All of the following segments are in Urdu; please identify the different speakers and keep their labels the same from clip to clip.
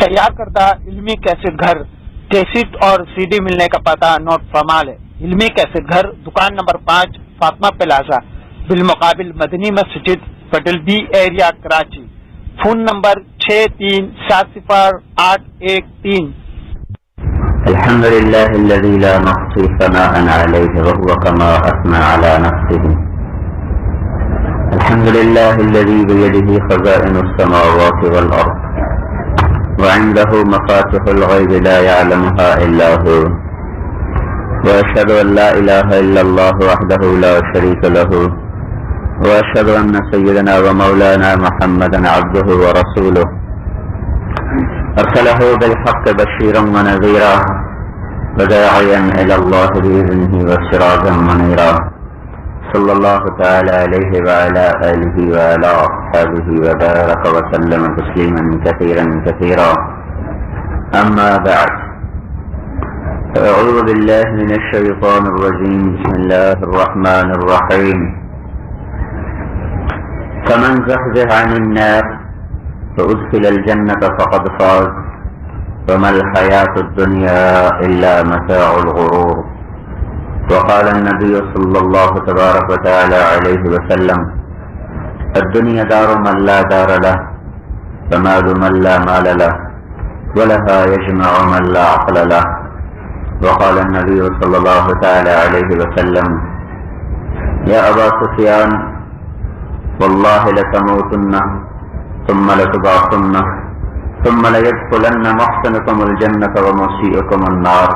Speaker 1: تیار کردہ علمی کیسٹ گھر، کیسٹ اور سی ڈی ملنے کا پتہ نوٹ فرما لیں۔ علمی کیسٹ گھر، دکان نمبر 5، فاطمہ پلازا، بالمقابل مدنی مسجد، پٹل B area, Karachi. Phone number 63708113۔
Speaker 2: الحمد لله الذي لا نحصي ثناء عليه وهو كما أثنى على نفسه. الحمد لله الذي بيده خزائن السماوات والأرض وعنده مفاتح الغيب لا يعلمها إلا هو. وأشهد أن لا إله إلا الله وحده لا شريك له. وأشهد أن سيدنا ومولانا محمدا عبده ورسوله أرسله بالحق بشيرا ونذيرا وداعيا إلى الله بإذنه وسراجا منيرا. صلى الله تعالى عليه وعلى آله وعلى أصحابه وبارك وسلم تسليما كثيرا كثيرا. أما بعد، أعوذ بالله من الشيطان الرجيم. بسم الله الرحمن الرحيم. فمن زحزح عن النار فأدخل الجنة فقد فاز وما الحياة الدنيا إلا متاع الغرور. وقال النبي صلى الله تبارك وتعالى عليه وسلم: الدنيا دار من لا دار له ومال من لا مال له ولها يجمع من لا عقل له. وقال النبي صلى الله تعالى عليه وسلم: يا أبا سفيان والله لتموتن ثم لتبعثن ثم ليدخلن محسنكم الجنة ومسيئكم النار،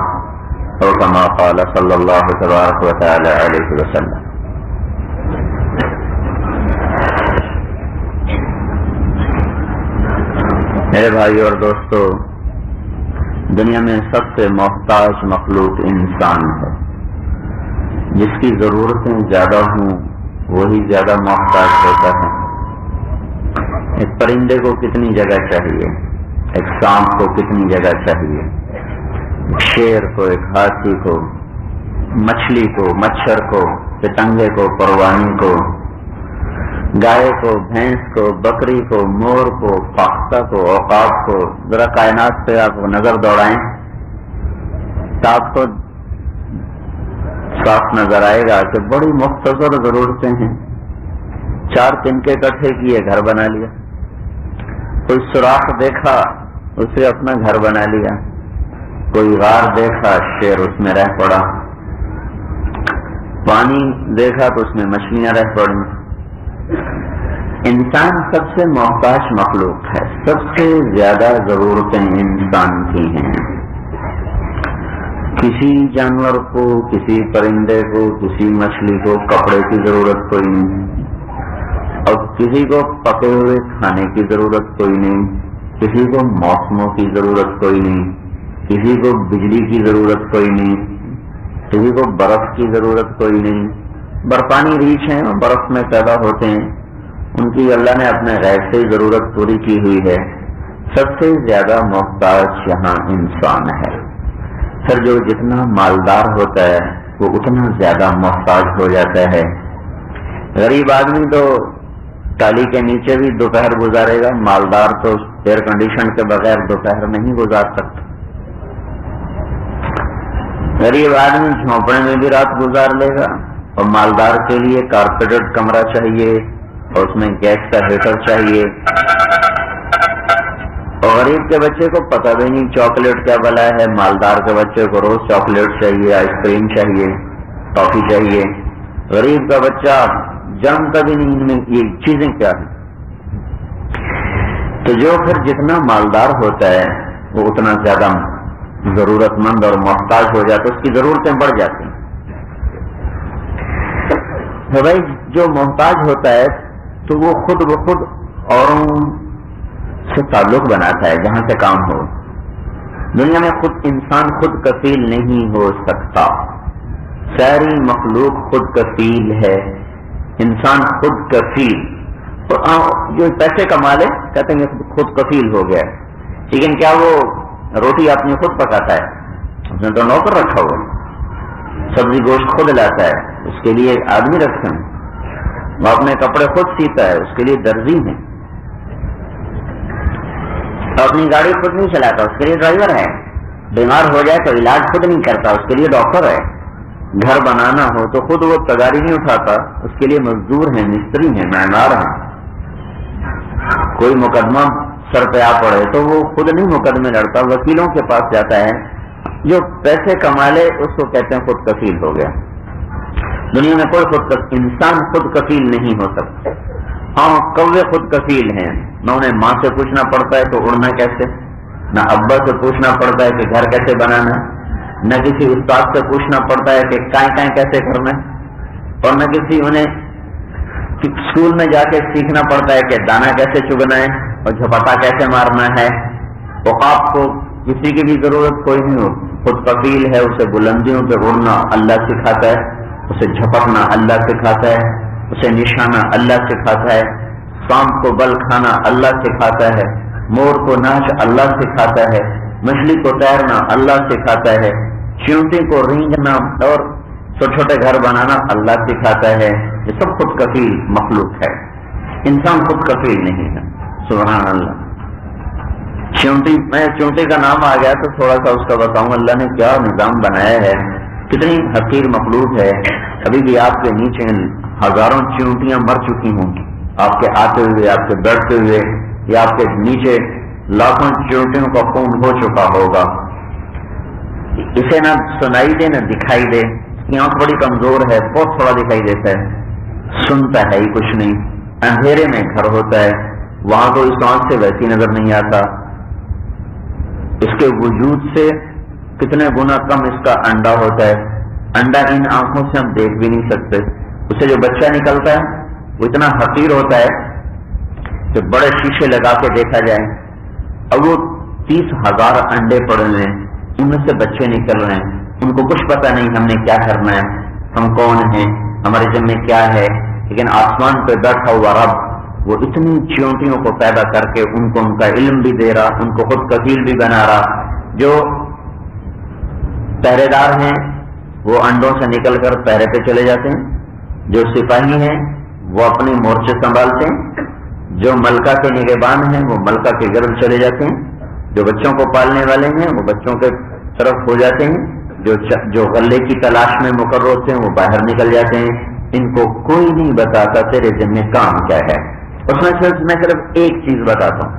Speaker 2: أو كما قال صلى الله تبارك وتعالى عليه وسلم. میرے بھائی اور دوستو، دنیا میں سب سے محتاج مخلوق انسان ہے. جس کی ضرورتیں زیادہ ہوں وہی زیادہ محتاج ہوتا ہے. ایک پرندے کو کتنی جگہ چاہیے، ایک سانپ کو کتنی جگہ چاہیے، ایک شیر کو، ایک ہاتھی کو، مچھلی کو، مچھر کو، پتنگے کو، پروانی کو، گائے کو، بھینس کو، بکری کو، مور کو، فاختہ کو، عقاب کو. ذرا کائنات پہ آپ نظر دوڑائیں تو آپ کو صاف نظر آئے گا کہ بڑی مختصر ضرورتیں ہیں. 4 تنکے اکٹھے کیے، گھر بنا لیا. کوئی سوراخ دیکھا، اسے اپنا گھر بنا لیا. کوئی غار دیکھا، شیر اس میں رہ پڑا. پانی دیکھا تو اس میں مچھلیاں رہ پڑی. انسان سب سے محتاج مخلوق ہے. سب سے زیادہ ضرورتیں انسان کی ہیں. کسی جانور کو، کسی پرندے کو، کسی مچھلی کو کپڑے کی ضرورت کوئی نہیں، اور کسی کو پکے ہوئے کھانے کی ضرورت کوئی نہیں، کسی کو موسموں کی ضرورت کوئی نہیں، کسی کو بجلی کی ضرورت کوئی نہیں، کسی کو برف کی ضرورت کوئی نہیں. برفانی ریچھ ہیں، برف میں پیدا ہوتے ہیں، ان کی اللہ نے اپنے غیر سے ضرورت پوری کی ہوئی ہے. سب سے زیادہ محتاج یہاں انسان ہے. پھر جو جتنا مالدار ہوتا ہے وہ اتنا زیادہ محتاج ہو جاتا ہے. غریب آدمی تو ٹالی کے نیچے بھی دوپہر گزارے گا، مالدار تو ایئر کنڈیشن کے بغیر دوپہر نہیں گزار سکتا. غریب آدمی جھونپڑے میں بھی رات گزار لے گا، اور مالدار کے لیے کارپیٹڈ کمرہ چاہیے اور اس میں گیس کا ہیٹر چاہیے. اور غریب کے بچے کو پتہ بھی نہیں چاکلیٹ کیا بلا ہے، مالدار کے بچے کو روز چاکلیٹ چاہیے، آئس کریم چاہیے، ٹافی چاہیے. غریب کا بچہ جانتا بھی نہیں ان میں یہ چیزیں کیا ہیں. تو جو پھر جتنا مالدار ہوتا ہے وہ اتنا زیادہ ضرورت مند اور محتاج ہو جاتا ہے، اس کی ضرورتیں بڑھ جاتی ہیں. تو بھائی جو محتاج ہوتا ہے تو وہ خود بخود اوروں سے تعلق بناتا ہے جہاں سے کام ہو. دنیا میں خود انسان خود کفیل نہیں ہو سکتا. ساری مخلوق خود کفیل ہے، انسان خود کفیل. جو پیسے کما لے کہتے ہیں خود کفیل ہو گیا، لیکن کیا وہ روٹی اپنی خود پکاتا ہے؟ اس نے تو نوکر رکھا ہوا. سبزی گوشت خود لاتا ہے، اس کے لیے آدمی رکھتے ہیں. وہ اپنے کپڑے خود سیتا ہے، اس کے لیے درزی ہیں. تو اپنی گاڑی خود نہیں چلاتا، اس کے لیے ڈرائیور ہے. بیمار ہو جائے تو علاج خود نہیں کرتا، اس کے لیے ڈاکٹر ہے. گھر بنانا ہو تو خود وہ تگاری نہیں اٹھاتا، اس کے لیے مزدور ہیں، مستری ہیں، معمار ہیں. کوئی مقدمہ سر پہ آ پڑے تو وہ خود نہیں مقدمے لڑتا، وکیلوں کے پاس جاتا ہے. جو پیسے کما لے اس کو کہتے ہیں خود کفیل ہو گیا. دنیا میں کوئی انسان خود کفیل نہیں ہو سکتا. ہاں کوے خود کفیل ہیں، نہ انہیں ماں سے پوچھنا پڑتا ہے تو اڑنا کیسے، نہ ابا سے پوچھنا پڑتا ہے کہ گھر کیسے بنانا، نہ کسی استاد سے پوچھنا پڑتا ہے کہ کائیں کیسے کرنا، اور نہ کسی انہیں اسکول میں جا کے سیکھنا پڑتا ہے کہ دانا کیسے چگنا ہے اور جھپٹا کیسے مارنا ہے. عقاب کو کسی کی بھی ضرورت کوئی نہیں ہو، خود کفیل ہے. اسے بلندیوں پہ اڑنا اللہ سکھاتا ہے، اسے جھپٹنا اللہ سکھاتا ہے، اسے نشانہ اللہ سکھاتا ہے، سانپ کو بل کھانا اللہ سکھاتا ہے، مور کو ناچ اللہ سکھاتا ہے، مچھلی کو تیرنا اللہ سکھاتا ہے، چیونٹی کو رینگنا اور چھوٹے چھوٹے گھر بنانا اللہ سکھاتا ہے. یہ سب خود کفیل مخلوق ہے. انسان خود کفیل نہیں ہے. سبحان اللہ. چیونٹی کا نام آ گیا تو تھوڑا سا اس کا بتاؤں. اللہ نے کیا نظام بنایا ہے، کتنی حقیر مخلوق ہے. ابھی بھی آپ کے نیچے ہزاروں چیونٹیاں مر چکی ہوں گی، آپ کے آتے ہوئے، آپ کے بیٹھتے ہوئے، یا آپ کے نیچے لاکھوں چیونٹیوں کا خون ہو چکا ہوگا. اسے نہ سنائی دے نہ دکھائی دے. اس کی آنکھ بڑی کمزور ہے، بہت تھوڑا دکھائی دیتا ہے، سنتا ہے ہی کچھ نہیں. اندھیرے میں گھر ہوتا ہے، وہاں تو اس آنکھ سے ویسی نظر نہیں آتا. اس کے وجود سے کتنے گنا کم اس کا انڈا ہوتا ہے. انڈا ان آنکھوں سے ہم دیکھ بھی نہیں سکتے. اسے جو بچہ نکلتا ہے وہ اتنا حقیر ہوتا ہے کہ بڑے شیشے لگا کے دیکھا جائے. اب وہ 30,000 انڈے پڑے ہوئے ہیں، ان میں سے بچے نکل رہے ہیں. ان کو کچھ پتہ نہیں ہم نے کیا کرنا ہے، ہم کون ہیں، ہمارے ذمہ کیا ہے. لیکن آسمان پہ بیٹھا ہوا رب وہ اتنی چیونٹیوں کو پیدا کر کے ان کو ان کا علم بھی دے رہا، ان کو خود کفیل بھی بنا رہا. جو پہرے دار ہیں وہ انڈوں سے نکل کر پہرے پہ چلے جاتے ہیں، جو سپاہی ہیں وہ اپنے مورچے سنبھالتے ہیں، جو ملکہ کے نگہبان ہیں وہ ملکہ کے گرد چلے جاتے ہیں، جو بچوں کو پالنے والے ہیں وہ بچوں کے طرف ہو جاتے ہیں، جو غلے کی تلاش میں مقرر ہوتے ہیں وہ باہر نکل جاتے ہیں. ان کو کوئی نہیں بتاتا تیرے ذمہ کام کیا ہے. اس میں صرف ایک چیز بتاتا ہوں،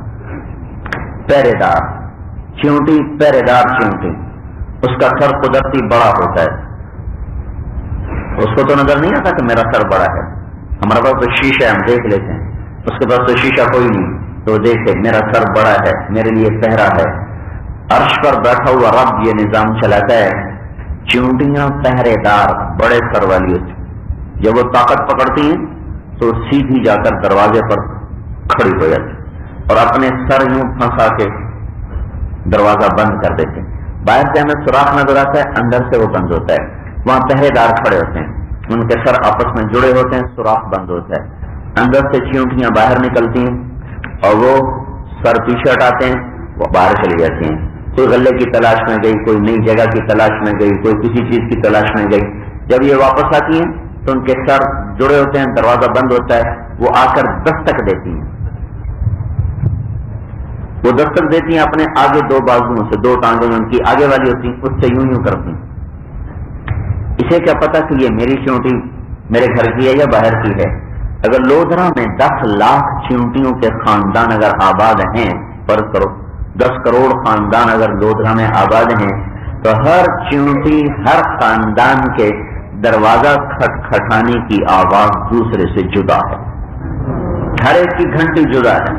Speaker 2: پہرے دار چیونٹی، پہرے دار چیونٹی، اس کا سر قدرتی بڑا ہوتا ہے. اس کو تو نظر نہیں آتا کہ میرا سر بڑا ہے. ہمارے پاس تو شیشہ ہم دیکھ لیتے ہیں، اس کے پاس تو شیشہ کوئی نہیں، تو دیکھے میرا سر بڑا ہے، میرے لیے پہرا ہے. عرش پر بیٹھا ہوا رب یہ نظام چلاتا ہے. چیونٹیاں پہرے دار بڑے سر والی ہوتی، جب وہ طاقت پکڑتی ہیں تو سیدھی جا کر دروازے پر کھڑی ہو جاتی اور اپنے سر یوں پھنسا کے دروازہ بند کر دیتے ہیں. باہر سے ہمیں سوراخ نظر آتا ہے، اندر سے وہ بند ہوتا ہے. وہاں پہرے دار کھڑے ہوتے ہیں، ان کے سر آپس میں جڑے ہوتے ہیں، سوراخ بند ہوتا ہے. اندر سے چیونٹیاں باہر نکلتی ہیں اور وہ سر پیچھے ہٹاتے ہیں، وہ باہر چلی جاتی ہیں. کوئی غلے کی تلاش میں گئی، کوئی نئی جگہ کی تلاش میں گئی، کوئی کسی چیز کی تلاش میں گئی. جب یہ واپس آتی ہیں تو ان کے سر جڑے ہوتے ہیں، دروازہ بند ہوتا ہے. وہ آ کر دستک دیتی ہیں، وہ دستک دیتی ہیں اپنے آگے دو بازوؤں سے، دو ٹانگیں ان کی آگے والی ہوتی ہیں، اس سے یوں یوں کرتی ہیں. اسے کیا پتا کہ یہ میری چیونٹی میرے گھر کی ہے یا باہر کی ہے. اگر لودھرا میں 10 لاکھ چیونٹیوں کے خاندان اگر آباد ہیں، فرض کرو 10 کروڑ خاندان اگر لودھرا میں آباد ہیں، تو ہر چیونٹی ہر خاندان کے دروازہ کھٹکھٹانے کی آواز دوسرے سے جدا ہے. ہر ایک کی گھنٹی جدا ہے.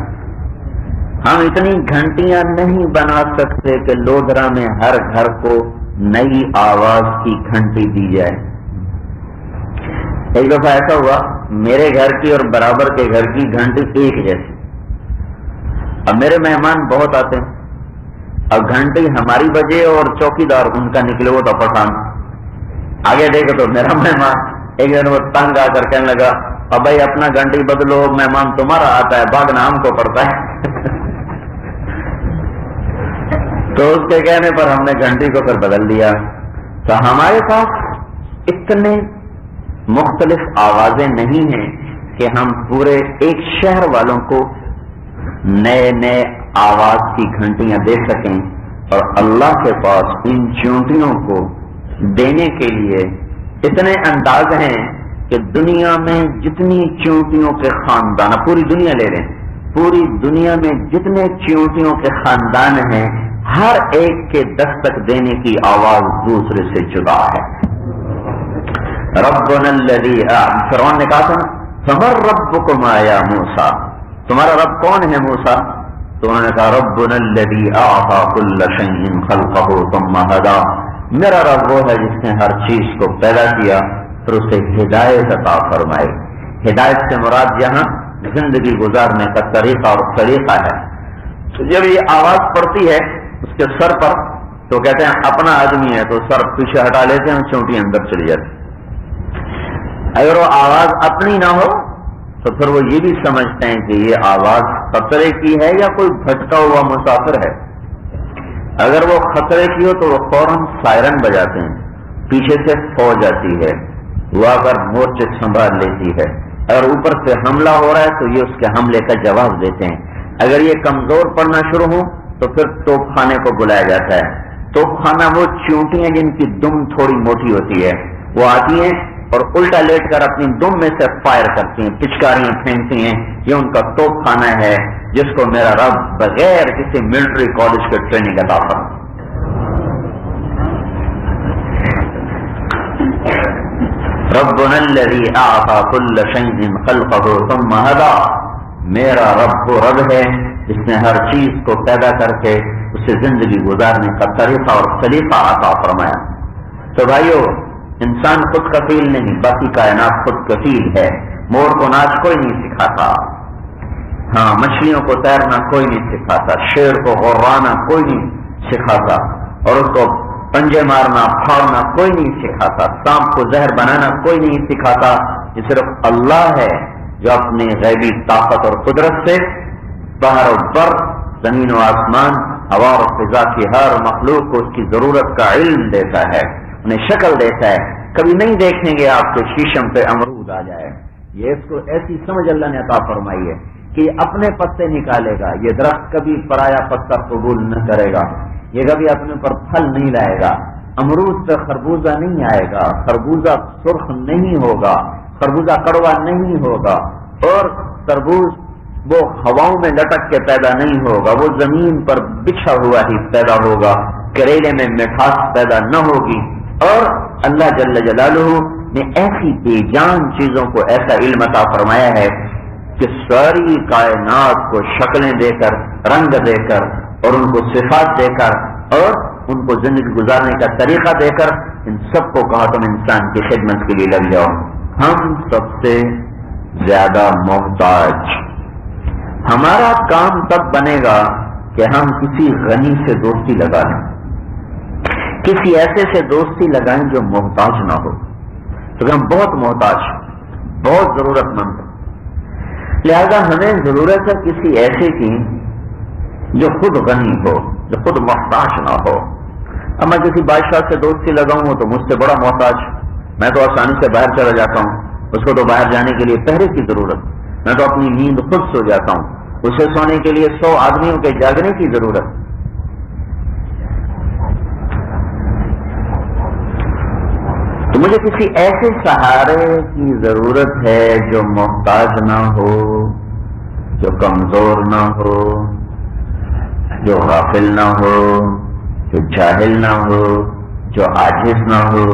Speaker 2: ہم اتنی گھنٹیاں نہیں بنا سکتے کہ لودھرا میں ہر گھر کو نئی آواز کی گھنٹی دی جائے. ایک دفعہ ایسا ہوا، میرے گھر کی اور برابر کے گھر کی گھنٹی ایک جیسی. اب میرے مہمان بہت آتے ہیں، اب گھنٹی ہماری بجے اور چوکیدار ان کا نکلے وہ تو پٹھان. آگے دیکھو تو میرا مہمان ایک دن وہ تنگ آ کر کہنے لگا، اب بھائی اپنا گھنٹی بدلو، مہمان تمہارا آتا ہے، بھاگنا ہم کو پڑتا ہے. تو اس کے کہنے پر ہم نے گھنٹی کو پھر بدل دیا. تو ہمارے پاس اتنے مختلف آوازیں نہیں ہیں کہ ہم پورے ایک شہر والوں کو نئے نئے آواز کی گھنٹیاں دے سکیں، اور اللہ کے پاس ان چونٹیوں کو دینے کے لیے اتنے انداز ہیں کہ دنیا میں جتنی چونٹیوں کے خاندان، پوری دنیا لے لیں، پوری دنیا میں جتنے چونٹیوں کے خاندان ہیں، ہر ایک کے دستک دینے کی آواز دوسرے سے جدا ہے۔ ربنا الذی، فرعون نے کہا تھا فمن ربکما یا موسیٰ، تمہارا رب کون ہے موسیٰ؟ تو انہوں نے کہا ربنا الذی اعطى كل شیء خلقه ثم هدى، میرا رب وہ ہے جس نے ہر چیز کو پیدا کیا پھر اسے ہدایت عطا فرمائی۔ ہدایت سے مراد یہاں زندگی گزارنے کا طریقہ اور طریقہ ہے۔ تو جب یہ آواز پڑتی ہے اس کے سر پر، تو کہتے ہیں اپنا آدمی ہے تو سر پیچھے ہٹا لیتے ہیں، چونٹی اندر چلی جاتی۔ اگر وہ آواز اپنی نہ ہو تو پھر وہ یہ بھی سمجھتے ہیں کہ یہ آواز خطرے کی ہے یا کوئی بھٹکا ہوا مسافر ہے۔ اگر وہ خطرے کی ہو تو وہ فوراً سائرن بجاتے ہیں، پیچھے سے فوج آتی ہے، وہ اگر مورچے سنبھال لیتی ہے۔ اگر اوپر سے حملہ ہو رہا ہے تو یہ اس کے حملے کا جواب دیتے ہیں۔ اگر یہ کمزور پڑنا شروع ہو تو پھر توپ خانے کو بلایا جاتا ہے۔ توپ خانہ وہ چونٹیاں جن کی دم تھوڑی موٹی ہوتی ہے، وہ آتی ہیں اور الٹا لیٹ کر اپنی دم میں سے فائر کرتی ہیں، پچکاریاں پھینکتی ہیں۔ یہ ان کا توپ خانہ ہے جس کو میرا رب بغیر کسی ملٹری کالج کے ٹریننگ عطا فرمائے۔ ربنا الذی اعطى كل شیء خلقه ثم هدى، میرا رب وہ رب ہے جس نے ہر چیز کو پیدا کر کے اسے زندگی گزارنے کا طریقہ اور سلیقہ عطا فرمایا۔ تو بھائیو، انسان خود کفیل نہیں، باقی کائنات خود کفیل ہے۔ مور کو ناچ کوئی نہیں سکھاتا، ہاں مچھلیوں کو تیرنا کوئی نہیں سکھاتا، شیر کو غرانا کوئی نہیں سکھاتا، اور اس کو پنجے مارنا پھاڑنا کوئی نہیں سکھاتا، سانپ کو زہر بنانا کوئی نہیں سکھاتا۔ یہ صرف اللہ ہے جو اپنی غیبی طاقت اور قدرت سے بحر و بر، زمین و آسمان، ہوا اور فضا کی ہر مخلوق کو اس کی ضرورت کا علم دیتا ہے، انہیں شکل دیتا ہے۔ کبھی نہیں دیکھیں گے آپ کے شیشم پہ امرود آ جائے، یہ اس کو ایسی سمجھ اللہ نے عطا فرمائی ہے کہ یہ اپنے پتے نکالے گا۔ یہ درخت کبھی پرایا پتا قبول نہ کرے گا، یہ کبھی اپنے پر پھل نہیں لائے گا۔ امرود پہ خربوزہ نہیں آئے گا، خربوزہ سرخ نہیں ہوگا، خربوزہ کڑوا نہیں ہوگا، اور تربوز وہ ہواؤں میں لٹک کے پیدا نہیں ہوگا، وہ زمین پر بچھا ہوا ہی پیدا ہوگا، کریلے میں مٹھاس پیدا نہ ہوگی۔ اور اللہ جل جلالہ نے ایسی بے جان چیزوں کو ایسا علم عطا فرمایا ہے کہ ساری کائنات کو شکلیں دے کر، رنگ دے کر، اور ان کو صفات دے کر، اور ان کو زندگی گزارنے کا طریقہ دے کر، ان سب کو کہا تم انسان کی خدمت کے لیے لگ جاؤ۔ ہم سب سے زیادہ محتاج، ہمارا کام تب بنے گا کہ ہم کسی غنی سے دوستی لگا لیں، کسی ایسے سے دوستی لگائیں جو محتاج نہ ہو، کیونکہ ہم بہت محتاج، بہت ضرورت مند ہیں۔ لہذا ہمیں ضرورت ہے کسی ایسے کی جو خود غنی ہو، جو خود محتاج نہ ہو۔ اب میں کسی بادشاہ سے دوستی لگاؤں تو مجھ سے بڑا محتاج، میں تو آسانی سے باہر چلا جاتا ہوں، اس کو تو باہر جانے کے لیے پہرے کی ضرورت، میں تو اپنی نیند خود سو جاتا ہوں، اسے سونے کے لیے 100 آدمیوں کے جاگنے کی ضرورت۔ تو مجھے کسی ایسے سہارے کی ضرورت ہے جو محتاج نہ ہو، جو کمزور نہ ہو، جو غافل نہ ہو، جو جاہل نہ ہو، جو عاجز نہ ہو،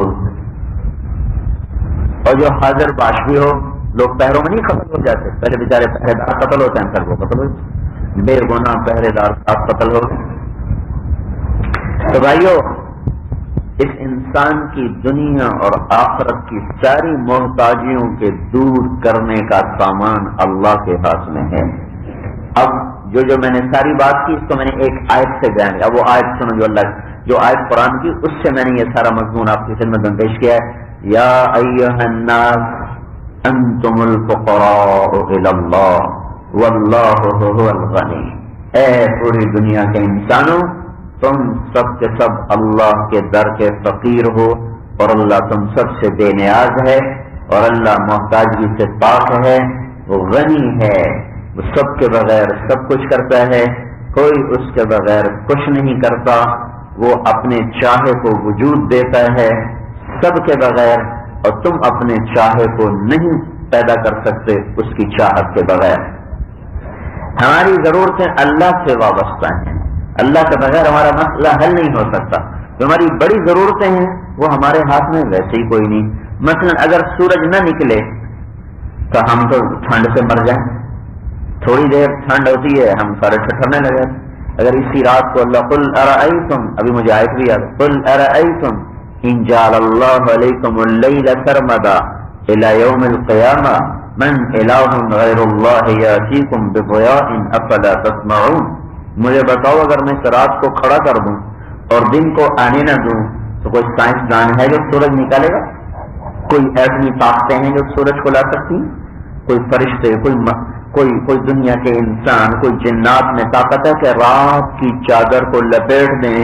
Speaker 2: اور جو حاضر باش بھی ہو۔ لوگ پہروں میں نہیں قتل ہو جاتے، پہلے بیچارے پہرے دار قتل ہوتے ہیں، پھر وہ قتل ہو جاتے، بے گناہ پہرے دار آپ قتل ہو گئے۔ تو بھائیو، اس انسان کی دنیا اور آخرت کی ساری محتاجیوں کے دور کرنے کا سامان اللہ کے ہاتھ میں ہے۔ اب جو میں نے ساری بات کی، اس کو میں نے ایک آیت سے بیان کیا۔ وہ آیت سنو جو آیت قرآن کی، اس سے میں نے یہ سارا مضمون آپ کی خدمت میں پیش کیا ہے۔ یا ایھا الناس انتم الفقراء الی اللہ واللہ هو الغنی، اے پوری دنیا کے انسانوں، تم سب کے سب اللہ کے در کے فقیر ہو، اور اللہ تم سب سے بے نیاز ہے، اور اللہ محتاجی سے پاک ہے، وہ غنی ہے، وہ سب کے بغیر سب کچھ کرتا ہے، کوئی اس کے بغیر کچھ نہیں کرتا، وہ اپنے چاہے کو وجود دیتا ہے سب کے بغیر، اور تم اپنے چاہے کو نہیں پیدا کر سکتے اس کی چاہت کے بغیر۔ ہماری ضرورتیں اللہ سے وابستہ ہیں، اللہ کے بغیر ہمارا مسئلہ حل نہیں ہو سکتا۔ جو ہماری بڑی ضرورتیں ہیں وہ ہمارے ہاتھ میں ویسے ہی کوئی نہیں۔ مثلا اگر سورج نہ نکلے تو ہم تو ٹھنڈ سے مر جائیں، تھوڑی دیر ٹھنڈ ہوتی ہے ہم سارے ٹھٹرنے لگے۔ اگر اسی رات کو اللہ قل ارأیتم، ابھی مجھے آیت بھی یاد، قل ارأیتم ان جعل اللہ علیکم اللیل سرمدا الی یوم القیامہ من الہ غیر اللہ یاتیکم بضیاء افلا تسمعون۔ مجھے بتاؤ اگر میں اس رات کو کھڑا کر دوں اور دن کو آنے نہ دوں تو کوئی سائنسدان ہے جو سورج نکالے گا؟ کوئی ایٹمی طاقتیں ہیں جو سورج کو لا سکتی ہیں؟ کوئی فرشتے، کوئی دنیا کے انسان، کوئی جنات میں طاقت ہے کہ رات کی چادر کو لپیٹ دیں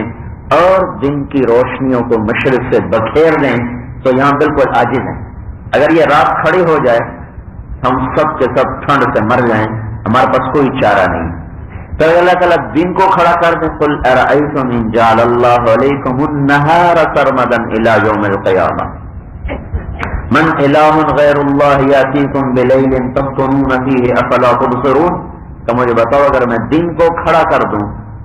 Speaker 2: اور دن کی روشنیوں کو مشرق سے بکھیر دیں؟ تو یہاں بالکل عاجز ہیں۔ اگر یہ رات کھڑی ہو جائے ہم سب کے سب ٹھنڈ سے مر جائیں، ہمارے پاس کوئی چارہ نہیں۔ تو اللہ تعالیٰ دن کو کھڑا کر دیں، قل ارأیتم ان جعل اللہ علیکم النہار سرمدا الی یوم القیامہ من الہ غیر اللہ یاتیکم بلیل تسکنون فیہ افلا تبصرون۔ تو مجھے بتاؤ اگر میں دن کو کھڑا کر دوں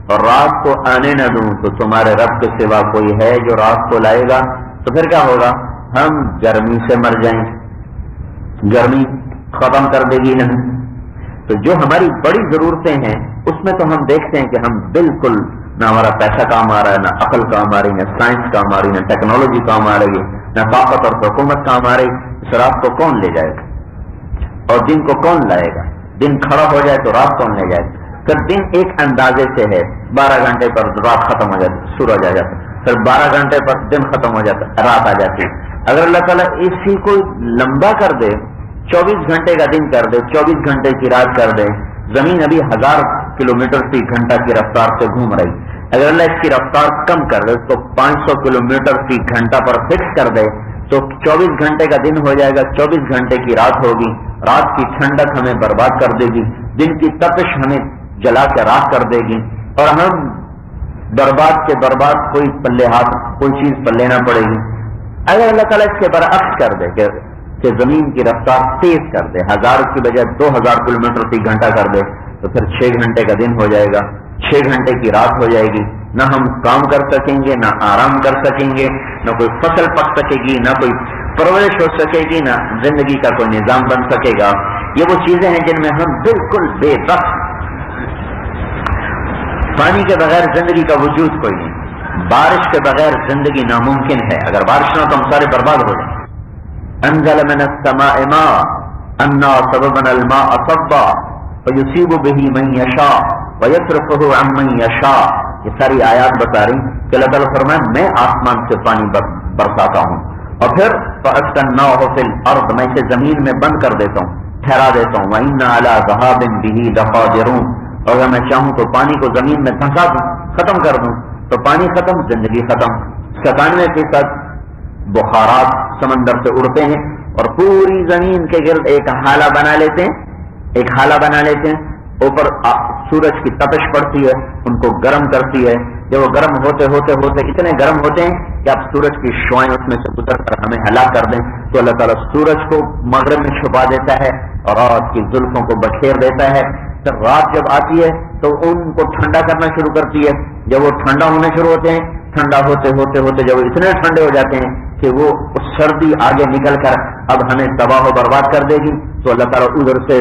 Speaker 2: اور رات کو آنے نہ دوں تو تمہارے رب کے سوا کوئی ہے جو رات کو لائے گا؟ تو پھر کیا ہوگا؟ ہم گرمی سے مر جائیں، گرمی ختم کر دے گی نہیں۔ تو جو ہماری بڑی ضرورتیں ہیں اس میں تو ہم دیکھتے ہیں کہ ہم بالکل نہ ہمارا پیسہ کام آ رہا ہے، نہ عقل کام آ رہی، نہ سائنس کام آ رہی، نہ ٹیکنالوجی کام آ رہی، نہ طاقت اور حکومت کام آ رہی۔ اس رات کو کون لے جائے گا اور دن کو کون لائے گا؟ دن کھڑا ہو جائے تو رات کون لے جائے گا؟ پھر دن ایک اندازے سے ہے، 12 گھنٹے پر رات ختم ہو جاتی، سورج آ جاتا، پھر 12 گھنٹے پر دن ختم ہو جاتا، رات آ جاتی۔ اگر اللہ تعالیٰ اسی کو لمبا کر دے، 24 گھنٹے کا دن کر دے، 24 گھنٹے کی رات کر دے، زمین ابھی 1000 کلومیٹر فی گھنٹہ کی رفتار سے گھوم رہی، اگر اللہ اس کی رفتار کم کر دے تو 500 کلومیٹر فی گھنٹہ پر فکس کر دے تو 24 گھنٹے کا دن ہو جائے گا، 24 گھنٹے کی رات ہوگی۔ رات کی ٹھنڈک ہمیں برباد کر دے گی، دن کی تپش ہمیں جلا کے راکھ کر دے گی، اور ہم برباد کے برباد، کوئی پلے ہاتھ کوئی چیز پلے نہ پڑے گی۔ اگر اللہ تعالیٰ اس کے برعکس کر دے کہ زمین کی رفتار تیز کر دے، 1000 کی بجائے 2000 کلومیٹر فی گھنٹہ کر دے، تو پھر 6 گھنٹے کا دن ہو جائے گا، 6 گھنٹے کی رات ہو جائے گی۔ نہ ہم کام کر سکیں گے، نہ آرام کر سکیں گے، نہ کوئی فصل پک سکے گی، نہ کوئی پرورش ہو سکے گی، نہ زندگی کا کوئی نظام بن سکے گا۔ یہ وہ چیزیں ہیں جن میں ہم بالکل بے بس۔ پانی کے بغیر زندگی کا وجود کوئی نہیں، بارش کے بغیر زندگی ناممکن ہے، اگر بارش نہ تو ہم سارے برباد ہو جائیں۔ انزل من السماء ماء انا صببنا الماء صبا فيصيب به من يشاء ويصرفه عن من يشاء۔ یہ ساری آیات بتا رہی کہ اللہ تعالیٰ فرمائے میں آسمان سے پانی برساتا ہوں اور پھر فأسكناه في الارض، میں اسے زمین میں بند کر دیتا ہوں، ٹھہرا دیتا ہوں۔ وإنا على ذهاب به لقادرون، اور اگر میں چاہوں تو پانی کو زمین میں دھسا دوں، ختم کر دوں، تو پانی ختم، زندگی ختم۔ 97% بخارات سمندر سے اڑتے ہیں اور پوری زمین کے گرد ایک حالہ بنا لیتے ہیں، اوپر سورج کی تپش پڑتی ہے، ان کو گرم کرتی ہے، جب وہ گرم ہوتے اتنے گرم ہوتے ہیں کہ اب سورج کی شعائیں اس میں سے گزر کر ہمیں ہلاک کر دیں، تو اللہ تعالیٰ سورج کو مغرب میں چھپا دیتا ہے اور رات کی زلفوں کو بکھیر دیتا ہے۔ پھر رات جب آتی ہے تو ان کو ٹھنڈا کرنا شروع کرتی ہے، جب وہ ٹھنڈا ہونے شروع ہوتے ہیں، ٹھنڈا ہوتے جب وہ اتنے ٹھنڈے ہو جاتے ہیں کہ وہ سردی آگے نکل کر اب ہمیں تباہ و برباد کر دے گی، تو اللہ تعالیٰ ادھر سے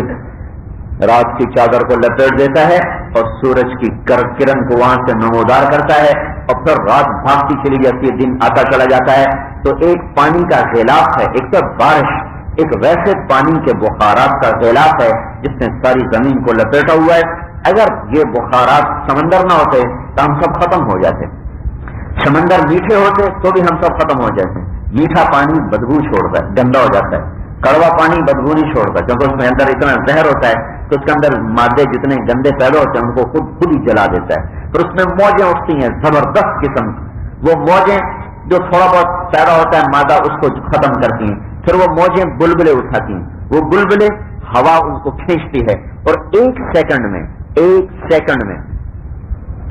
Speaker 2: رات کی چادر کو لپیٹ دیتا ہے اور سورج کی کرن کو وہاں سے نمودار کرتا ہے، اور پھر رات بھاگتی چلی جاتی ہے، دن آتا چلا جاتا ہے۔ تو ایک پانی کا غلاف ہے، ایک تو بارش، ایک ویسے پانی کے بخارات کا غلاف ہے جس نے ساری زمین کو لپیٹا ہوا ہے۔ اگر یہ بخارات سمندر نہ ہوتے تو ہم سب ختم ہو جاتے، سمندر میٹھے ہوتے تو بھی ہم سب ختم ہو جاتے۔ میٹھا پانی بدبو چھوڑتا ہے، گندا ہو جاتا ہے، کڑوا پانی بدبو نہیں چھوڑتا کیونکہ اس میں اندر اتنا زہر ہوتا ہے کہ اس کے اندر مادے جتنے گندے پیدا ہوتے ہیں ان کو خود ہی جلا دیتا ہے۔ پھر اس میں موجیں اٹھتی ہیں زبردست قسم، وہ موجیں جو تھوڑا بہت پیدا ہوتا ہے مادہ اس کو ختم کرتی ہیں، پھر وہ موجیں بلبلے اٹھاتی ہیں، وہ بلبلے ہوا ان کو کھینچتی ہے، اور ایک سیکنڈ میں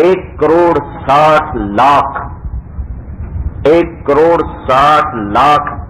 Speaker 2: 1,60,00,000 1,60,00,000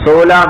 Speaker 2: 16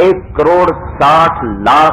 Speaker 2: 1,60,00,000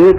Speaker 2: 1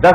Speaker 2: 10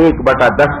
Speaker 2: 1/10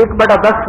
Speaker 2: 1/10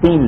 Speaker 2: 3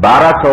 Speaker 2: 1200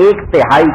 Speaker 2: 1/3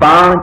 Speaker 2: 5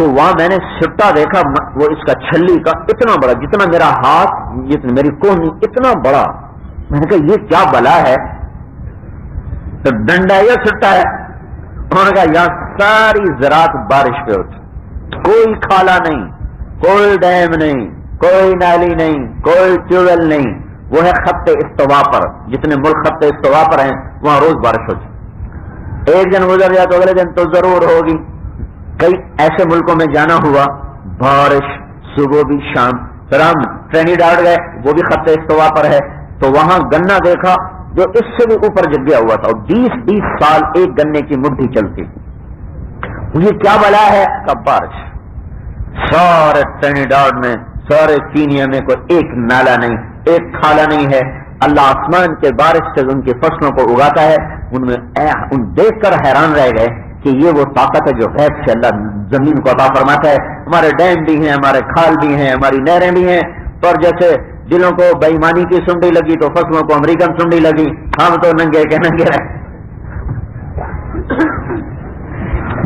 Speaker 3: تو وہاں میں نے سٹا دیکھا، وہ اس کا چھلی کا اتنا بڑا، جتنا میرا ہاتھ، جتنا میری کونی، اتنا بڑا. میں نے کہا یہ کیا بلا ہے؟ تو ڈنڈا یا سٹا ہے؟ انہوں نے کہا یہاں ساری زراعت بارش پہ ہوتی، کوئی کھالا نہیں، کوئی ڈیم نہیں، کوئی نالی نہیں، کوئی ٹیوب ویل نہیں، وہ ہے خط استوا پر. جتنے ملک خط استوا پر ہیں وہاں روز بارش ہوتی. ایک دن گزر جائے تو اگلے دن تو ضرور ہوگی. کئی ایسے ملکوں میں جانا ہوا، بارش صبح بھی شام. پھر ہم ٹرینیڈاڈ گئے، وہ بھی خط استوا پر ہے، تو وہاں گنا دیکھا جو اس سے بھی اوپر جگیا ہوا تھا، اور 20 سال ایک گنے کی مٹھی چلتی. یہ کیا بلا ہے؟ کب بارش. سارے ٹرینیڈاڈ میں، سارے کینیا میں کوئی ایک نالا نہیں، ایک کھالا نہیں ہے. اللہ آسمان کے بارش سے ان کی فصلوں کو اگاتا ہے. ان دیکھ کر حیران رہ گئے کہ یہ وہ طاقت ہے جو غیب سے اللہ زمین کو عطا فرماتا ہے. ہمارے ڈیم بھی ہیں، ہمارے کھال بھی ہیں، ہماری نہریں بھی ہیں، پر جیسے جنوں کو بےایمانی کی سنڈی لگی تو فصلوں کو امریکن سنڈی لگی، ہم تو ننگے کے ننگے رہے،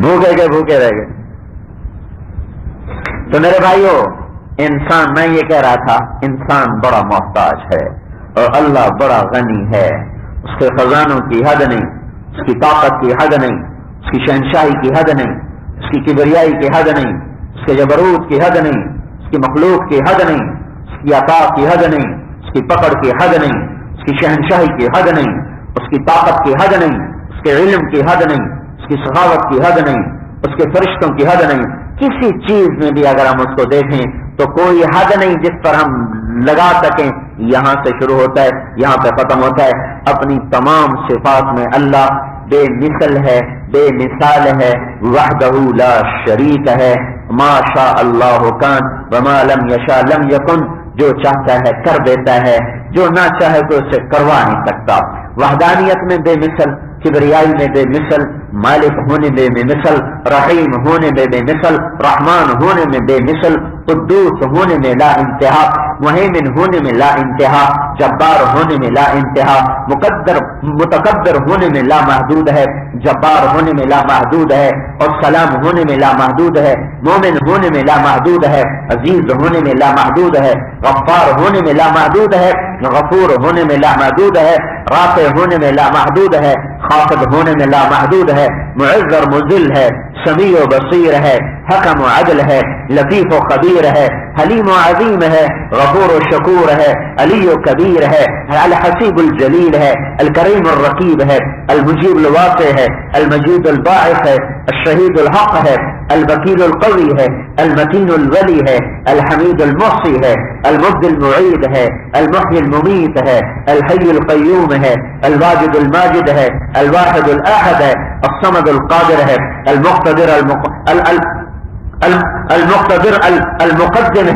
Speaker 3: بھوکے کے بھوکے رہ گئے. تو میرے بھائیو، انسان، میں یہ کہہ رہا تھا، انسان بڑا محتاج ہے اور اللہ بڑا غنی ہے. اس کے خزانوں کی حد نہیں، اس کی طاقت کی حد نہیں، اس کی شہنشاہی کی حد نہیں، اس کی کبریائی کی حد نہیں، اس کے جبروت کی حد نہیں، اس کی مخلوق کی حد نہیں، اس کی عطا کی حد نہیں، اس کی پکڑ کی حد نہیں، اس کی شہنشاہی کی حد نہیں، اس کی طاقت کی حد نہیں، اس کے علم کی حد نہیں، اس کی سخاوت کی حد نہیں، اس کے فرشتوں کی حد نہیں. کسی چیز میں بھی اگر ہم اس کو دیکھیں تو کوئی حد نہیں جس پر ہم لگا سکیں. یہاں سے شروع ہوتا ہے، یہاں پہ ختم ہوتا ہے. اپنی تمام صفات میں اللہ بے مثل ہے، بے مثال ہے، وحدہ لا شریک ہے. ما شاء اللہ کان وما لم یشاء لم یکن. جو چاہتا ہے کر دیتا ہے، جو نہ چاہے تو اسے کروا نہیں سکتا. وحدانیت میں بے مثل، کبریائی میں بے مثل، مالک ہونے میں بے مثل، رحیم ہونے میں بے مثل، رحمان ہونے میں بے مثل، قدوس ہونے میں لا انتہا، مہیمن ہونے میں لا انتہا، جبار ہونے میں لا انتہا، متکبر ہونے میں لا محدود ہے، جبار ہونے میں لا محدود ہے، اور سلام ہونے میں لا محدود ہے، مومن ہونے میں لا محدود ہے، عزیز ہونے میں لا محدود ہے، غفار ہونے میں لا محدود ہے، غفور ہونے میں لا محدود ہے، رافع ہونے میں لا محدود ہے، خافض ہونے میں لا محدود ہے، معز اور مذل ہے، سمیع و بصیر ہے، حکم و عدل ہے، لطیف و خبیر ہے، حلیم و عظیم ہے، غفور و شکور ہے، علی و کبیر ہے، الحسیب الجلیل ہے، الکریم الرقیب ہے، المجیب الواسع ہے، المجید الباعث ہے، الشہید الحق ہے، الوکیل القوی ہے، المتین الولی ہے، الحمید المحصی ہے، المبدی المعید ہے، المحیی الممیت ہے، الحی القیوم ہے، الواجد الماجد ہے، الواحد الاحد ہے، الصمد القادر ہے، المقتدر المقدم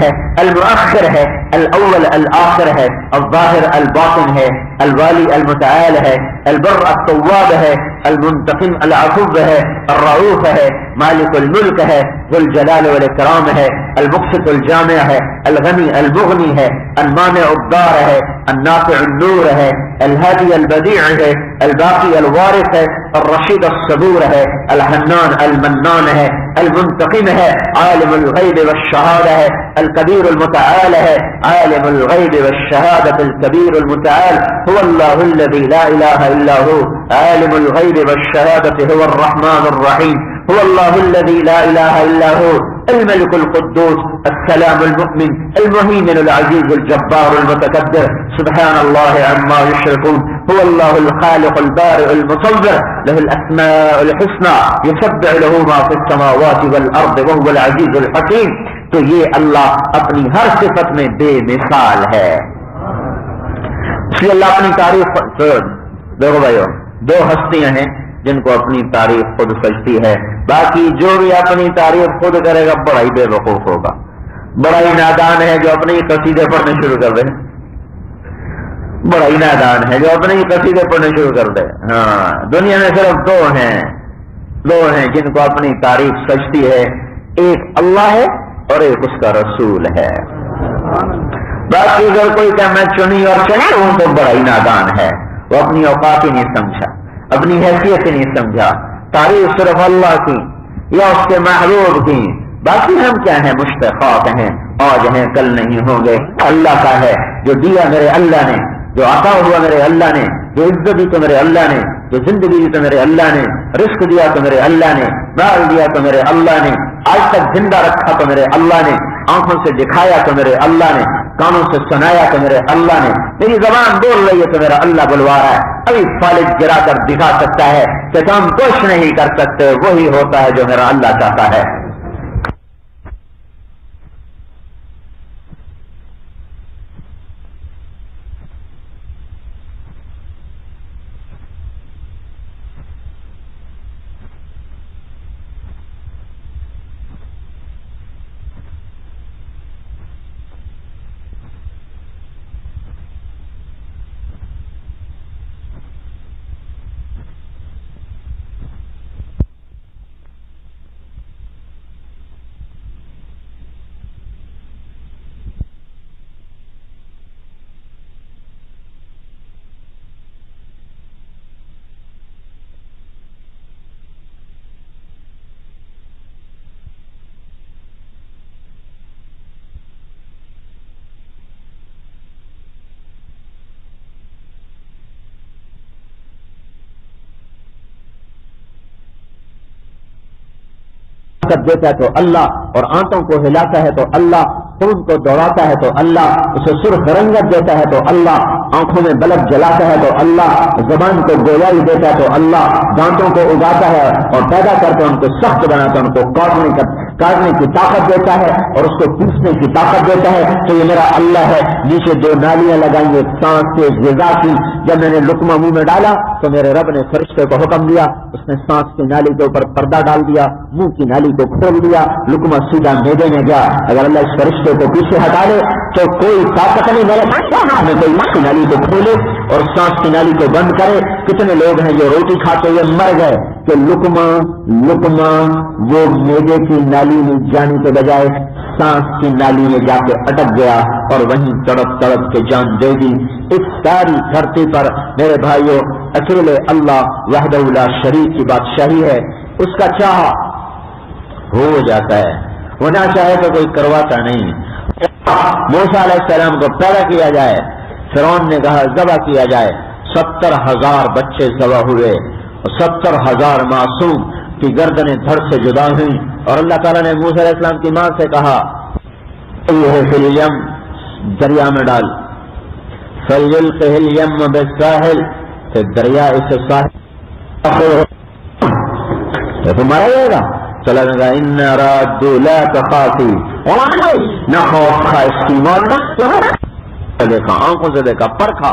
Speaker 3: ہے، المؤخر ہے، الاول الآخر ہے، الظاہر الباطن ہے، الوالی المتعال ہے، البر التواب ہے، المنتقم العفو ہے، الرؤوف ہے، مالک الملک ہے، ذو الجلال والاکرام ہے، المقسط الجامع ہے، الغنی المغنی ہے، المانع الضار ہے، النافع النور ہے، الهادي البديع ہے، الباقی الوارث ہے، الرشید الصبور ہے، الحنان المنان ہے، المنتقم ہے، عالم الغیب والشہادہ ہے، الکبیر المتعال ہے، عالم الغیب والشہادة الکبیر المتعال، هو اللہ الذي لا الہ الا هو، عالم الغیب والشہادة هو الرحمن الرحیم، هو الله الذي لا إله إلا هو، الملك القدوس السلام المؤمن المهيمن العزيز الجبار المتكبر، سبحان الله عما يشركون، هو الله الخالق البارئ المصور، له الأسماء الحسنى يسبح له ما في السماوات والأرض وهو العزيز الحكيم. تو یہ اللہ اپنی ہر صفت میں بے مثال ہے. اس لیے اللہ اپنی تعریف، دیکھو بھائیو، دو ہستیاں ہیں جن کو اپنی تعریف خود سجتی ہے، باقی جو بھی اپنی تعریف خود کرے گا بڑا ہی بے وقوف ہوگا، بڑا ہی نادان ہے جو اپنے ہی قصیدے پڑھنے شروع کر دے، بڑا ہی نادان ہے جو اپنے ہی قصیدے پڑھنے شروع کر دے. ہاں، دنیا میں صرف دو ہیں جن کو اپنی تعریف سجتی ہے، ایک اللہ ہے اور ایک اس کا رسول ہے. باقی اگر کوئی کہ میں چنی اور چنے ہوں تو بڑا ہی نادان ہے، وہ اپنی اوقات ہی نہیں سمجھا، اپنی حیثیت ہی نہیں سمجھا. تعریف صرف اللہ کی یا اس کے محبوب کی باقی ہم کیا ہیں؟ مشتاق ہیں، آج ہیں کل نہیں ہوں گے۔ اللہ کا ہے جو دیا میرے اللہ نے، جو عطا ہوا میرے اللہ نے، جو عزت دی تو میرے اللہ نے، جو زندگی دی تو میرے اللہ نے، رزق دیا تو میرے اللہ نے، مال دیا تو میرے اللہ نے، آج تک زندہ رکھا تو میرے اللہ نے، آنکھوں سے دکھایا تو میرے اللہ نے، کانوں سے سنایا تو میرے اللہ نے، میری زبان بول رہی ہے تو میرا اللہ بلوا رہا ہے۔ ابھی فالج گرا کر دکھا سکتا ہے کہ تم کچھ نہیں کر سکتے، وہی ہوتا ہے جو میرا اللہ چاہتا ہے۔ دیتا ہے تو اللہ، اور آنتوں کو ہلاتا ہے تو اللہ، خون کو دوڑاتا ہے تو اللہ، اسے سرخ رنگت دیتا ہے تو اللہ، آنکھوں میں بلب جلاتا ہے تو اللہ، زبان کو گویائی دیتا ہے تو اللہ، دانتوں کو اگاتا ہے اور پیدا کرتا ہے، ان کو سخت بناتا ہے، ان کو کاٹنے کی طاقت دیتا ہے اور اس کو پیسنے کی طاقت دیتا ہے، تو یہ میرا اللہ ہے۔ نیچے دو نالیاں لگائیں گے سانس کے غذا کی، جب میں نے لقمہ منہ میں ڈالا تو میرے رب نے فرشتے کو حکم دیا، اس نے سانس کی نالی کے اوپر پردہ ڈال دیا، منہ کی نالی کو کھول دیا، لقمہ سیدھا معدے میں گیا۔ اگر اللہ اس فرشتے کو پیچھے ہٹا لے تو کوئی طاقت نہیں میرے کوئی منہ کی نالی کو کھولے اور سانس کی نالی کو بند کرے۔ کتنے لوگ ہیں جو روٹی کھاتے ہوئے مر گئے کہ لقمہ وہ معدے کی نالی میں جانے کے بجائے سانس کی نالی میں جا کے اٹک گیا اور وہیں تڑپ تڑپ کے جان دے دی۔ اس ساری دھرتی پر میرے بھائیوں اکیلے اللہ وحدہ لا شریک کی بادشاہی ہے، اس کا چاہا ہو جاتا ہے، وہ نہ چاہے تو کوئی کرواتا نہیں۔ موسیٰ علیہ السلام کو پیدا کیا جائے، فرعون نے کہا ذبح کیا جائے، 70,000 بچے ذبح ہوئے اور 70,000 معصوم کی گردنیں دھڑ سے جدا ہوئیں، اور اللہ تعالیٰ نے موسیٰ علیہ السلام کی ماں سے کہا فی الیم، دریا میں ڈال، فَلْيُلْقِهِ الْيَمُّ بِالسَّاحِلِ، پھر دریا اسے ساحل تو مارا جائے گا۔ چلا گا ان رادو لا تخافی، نہ خوف کھا اس کی موت، دیکھا آنکھوں سے دیکھا، پرکھا۔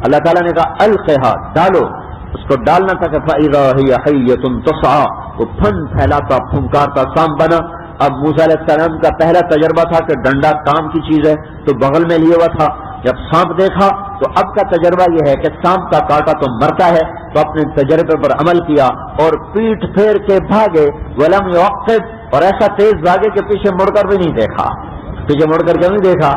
Speaker 3: اللہ تعالیٰ نے کہا القھا، ڈالو، اس کو ڈالنا تھا کہ فَإِذَا هِيَ حَيَّةٌ تَسْعَىٰ، وہ پھن پھیلاتا پھنکارتا سانپ بنا۔ اب موسیٰ علیہ السلام کا پہلا تجربہ تھا کہ ڈنڈا کام کی چیز ہے تو بغل میں لیے ہوا تھا، جب سانپ دیکھا تو اب کا تجربہ یہ ہے کہ سانپ کا کاٹا تو مرتا ہے، تو اپنے تجربے پر عمل کیا اور پیٹ پھیر کے بھاگے، وَلَمْ يُعَقِّبْ، اور ایسا تیز بھاگے کہ پیچھے مڑ کر بھی نہیں دیکھا۔ پیچھے مڑ کر کیوں نہیں دیکھا؟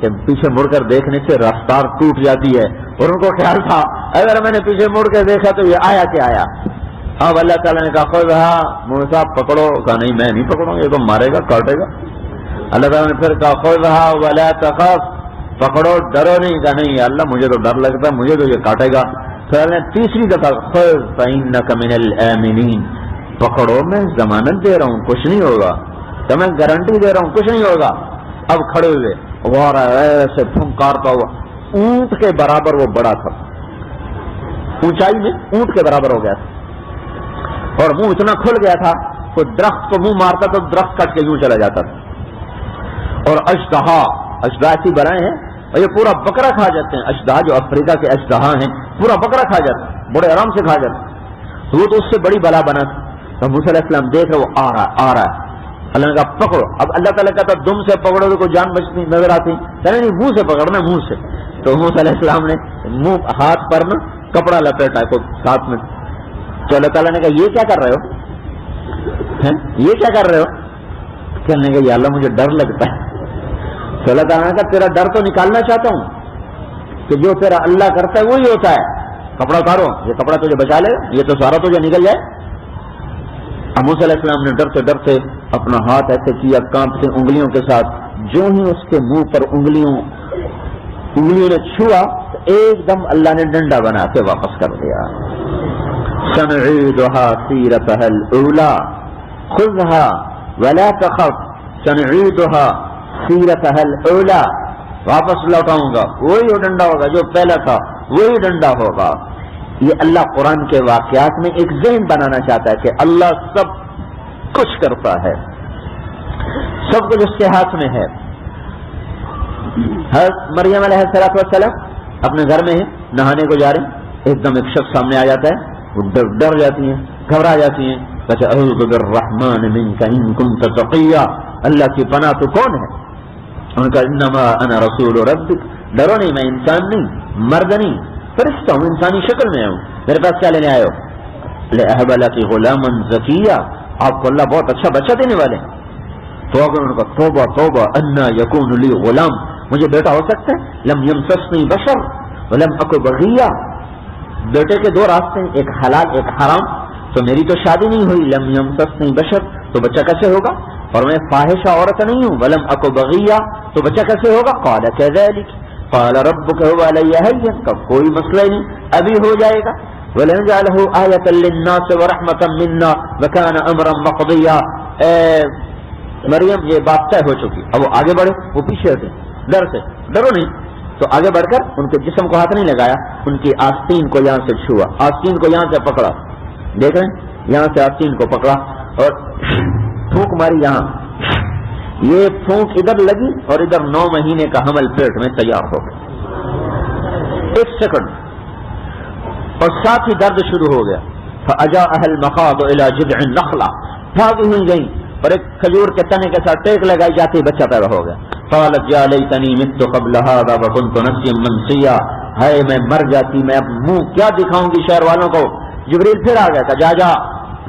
Speaker 3: کہ پیچھے مڑ کر دیکھنے سے رفتار ٹوٹ جاتی ہے، اور ان کو خیال تھا اگر میں نے پیچھے مڑ کے دیکھا تو یہ آیا کیا آیا۔ اب اللہ تعالیٰ نے کہا خذھا، موسیٰ پکڑو، کہا نہیں میں نہیں پکڑوں گا، یہ تو مارے گا کاٹے گا۔ اللہ تعالیٰ نے پھر کہا خذھا ولا تخف، پکڑو ڈرو نہیں، کہا نہیں اللہ مجھے تو ڈر لگتا ہے، مجھے تو یہ کاٹے گا۔ پھر اللہ نے تیسری دفعہ خذ فإنک من الآمنین، پکڑو میں ضمانت دے رہا ہوں کچھ نہیں ہوگا، تو میں گارنٹی دے رہا ہوں کچھ نہیں ہوگا۔ اب کھڑے ہوئے غور ایسے پھنکارتا ہوا، اونٹ کے برابر وہ بڑا تھا، اونچائی میں اونٹ کے برابر ہو گیا تھا، اور منہ اتنا کھل گیا تھا کوئی درخت کو منہ مارتا تو درخت کٹ کے یوں چلا جاتا تھا۔ اور اشدہا ایسی برائے ہیں اور یہ پورا بکرا کھا جاتے ہیں، اشدہا جو افریقہ کے اشدہا ہیں پورا بکرا کھا جاتا ہے، بڑے آرام سے کھا جاتا ہے، وہ تو اس سے بڑی بلا بنا تھا۔ تو موسیٰ علیہ السلام دیکھ رہے وہ آ رہا ہے، اللہ نے کہا پکڑو۔ اب اللہ تعالیٰ کہتا دم سے پکڑو تو کوئی جان بچتی نظر آتی، کہنے نہیں منہ سے پکڑنا، منہ سے۔ تو موسیٰ علیہ السلام نے منہ ہاتھ پر نا کپڑا لپیٹا کو ساتھ میں، تو اللہ تعالیٰ نے کہا یہ کیا کر رہے ہو، یہ کیا کر رہے ہو؟ کہنے کہ یا اللہ مجھے ڈر لگتا ہے۔ تو اللہ تعالیٰ نے کہا تیرا ڈر تو نکالنا چاہتا ہوں کہ جو تیرا اللہ کرتا ہے وہی ہوتا ہے، کپڑا اتارو، یہ کپڑا تجھے بچا لے، یہ تو سارا تجھے نکل جائے۔ اب موسیٰ علیہ السلام نے ڈرتے ڈرتے اپنا ہاتھ ایسے کیا کانپتے انگلیوں کے ساتھ، جو ہی اس کے منہ پر انگلیوں نے چھوا تو ایک دم اللہ نے ڈنڈا بنا کے واپس کر دیا. سنعيدها سيرتها الأولى خذها ولا تخف سنعيدها سيرتها الأولى، واپس لوٹاؤں گا، وہی ڈنڈا ہوگا جو پہلا تھا، وہی ڈنڈا ہوگا. یہ اللہ قرآن کے واقعات میں ایک ذہن بنانا چاہتا ہے کہ اللہ سب کچھ کرتا ہے، سب کچھ اس کے ہاتھ میں ہے. حضرت مریم علیہ السلام اپنے گھر میں ہیں، نہانے کو جا رہے ہیں، ایک دم ایک شخص سامنے آ جاتا ہے، وہ ڈر جاتی ہیں، گھبرا جاتی ہیں، کہتے اعوذ بالرحمن منک ان کنت تقیا، اللہ کی پناہ تو کون ہے؟ ان کا انما انا رسول ربک، ڈرو نہیں، میں انسان نہیں، مرد نہیں، فرشتہ ہوں، انسانی شکل میں ہوں، میرے پاس کیا لینے آئے ہو؟ لأهب لك غلاما زکیا، آپ کو اللہ بہت اچھا بچہ دینے والے ہیں. تو اگر ان کا توبہ توبہ انا یکون لی غلام، مجھے بیٹا ہو سکتا ہے؟ لم یمسسنی بشر ولم اک بغیا، بیٹے کے دو راستے ہیں، ایک حلال ایک حرام، تو میری تو شادی نہیں ہوئی، لم یمسسنی بشر، تو بچہ کیسے ہوگا؟ اور میں فاحشہ عورت نہیں ہوں، ولم اک بغیا، تو بچہ کیسے ہوگا؟ قال كذلك قال ربك هو علی هین، کا کوئی مسئلہ نہیں، ابھی ہو جائے گا. ولنجعله آیۃ للناس ورحمۃ منا وکان امرا مقضیا. مریم یہ بات طے ہو چکی، اب وہ آگے بڑھے، وہ پیچھے ہٹے، ڈر سے، ڈرو نہیں. تو آگے بڑھ کر ان کے جسم کو ہاتھ نہیں لگایا، ان کی آستین کو یہاں سے چھوا، آستین کو یہاں سے پکڑا، دیکھ رہے ہیں، یہاں سے آستین کو پکڑا اور پھونک ماری یہاں. یہ پھونک ادھر لگی اور ادھر 9 مہینے کا حمل پیٹ میں تیار ہو گیا، 1 سیکنڈ، اور ساتھ ہی درد شروع ہو گیا. فأجاءها المخاض إلى جذع النخلة، بھاگی ہوئی گئی اور ایک کھجور کے تنے کے ساتھ ٹیک لگائی جاتی، بچہ پیدا ہو گیا. قالت يا ليتني مت قبل هذا وكنت نسيا منسيا، ہے میں مر جاتی، میں اب منہ کیا دکھاؤں گی شہر والوں کو. جبریل پھر آ گیا، کہا جا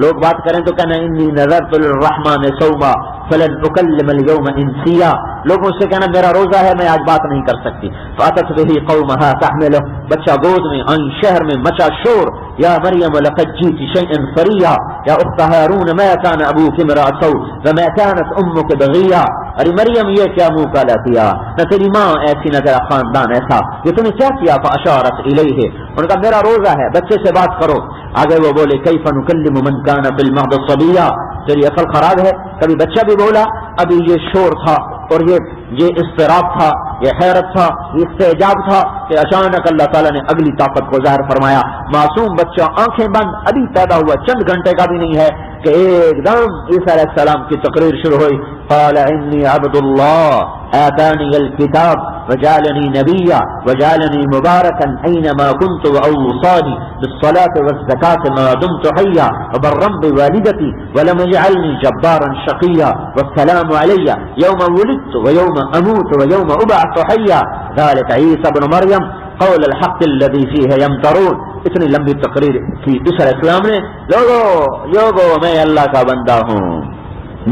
Speaker 3: لوگ بات کریں تو کہنا انی نذرت للرحمن صوما فلن اکلم اليوم انسیا، لوگوں سے کہنا میرا روزہ ہے، میں آج بات نہیں کر سکتی. فاتت به قومها تحمله، بچہ گود میں آئی، شہر میں مچا شور، یا مریم لقد جئت شيئا فریا یا اخت هارون ما كان ابوك امرأ سوء وما كانت امك بغیا. ارے مریم یہ کیا منہ کالا کیا، نہ تیری ماں ایسی نہ تیرا خاندان ایسا، یہ تم نے کیا کیا؟ فاشارت الیہ، ان کا میرا روزہ ہے، بچے سے بات کرو. آگے وہ بولے کیف نکلم من کان فی المہد صبیا، تیری عقل خراب ہے، کبھی بچہ بھی بولا. ابھی یہ شور تھا اور یہ اضطراب تھا، یہ حیرت تھا، یہ استعجاب تھا کہ اچانک اللہ تعالیٰ نے اگلی طاقت کو ظاہر فرمایا. معصوم بچہ آنکھیں بند، ابھی پیدا ہوا، چند گھنٹے کا بھی نہیں ہے کہ ایک دم عیسیٰ علیہ السلام کی تقریر شروع ہوئی. قال انی عبد اللہ آتانی الکتاب وجعلنی نبیا وجعلنی مبارکا اینما کنت واوصانی بالصلاة والزکاة ما دمت حیا وبرا بوالدتی ولم یجعلنی جبارا شقیا والسلام علی یوم ولدت ویوم اموت ویوم ابعث حیا ذلك عیسی ابن مریم قول الحق الذي فيه يمترون. اتنی لمبی تقریر کی عیسیٰ علیہ السلام نے. لوگو میں اللہ کا بندہ ہوں،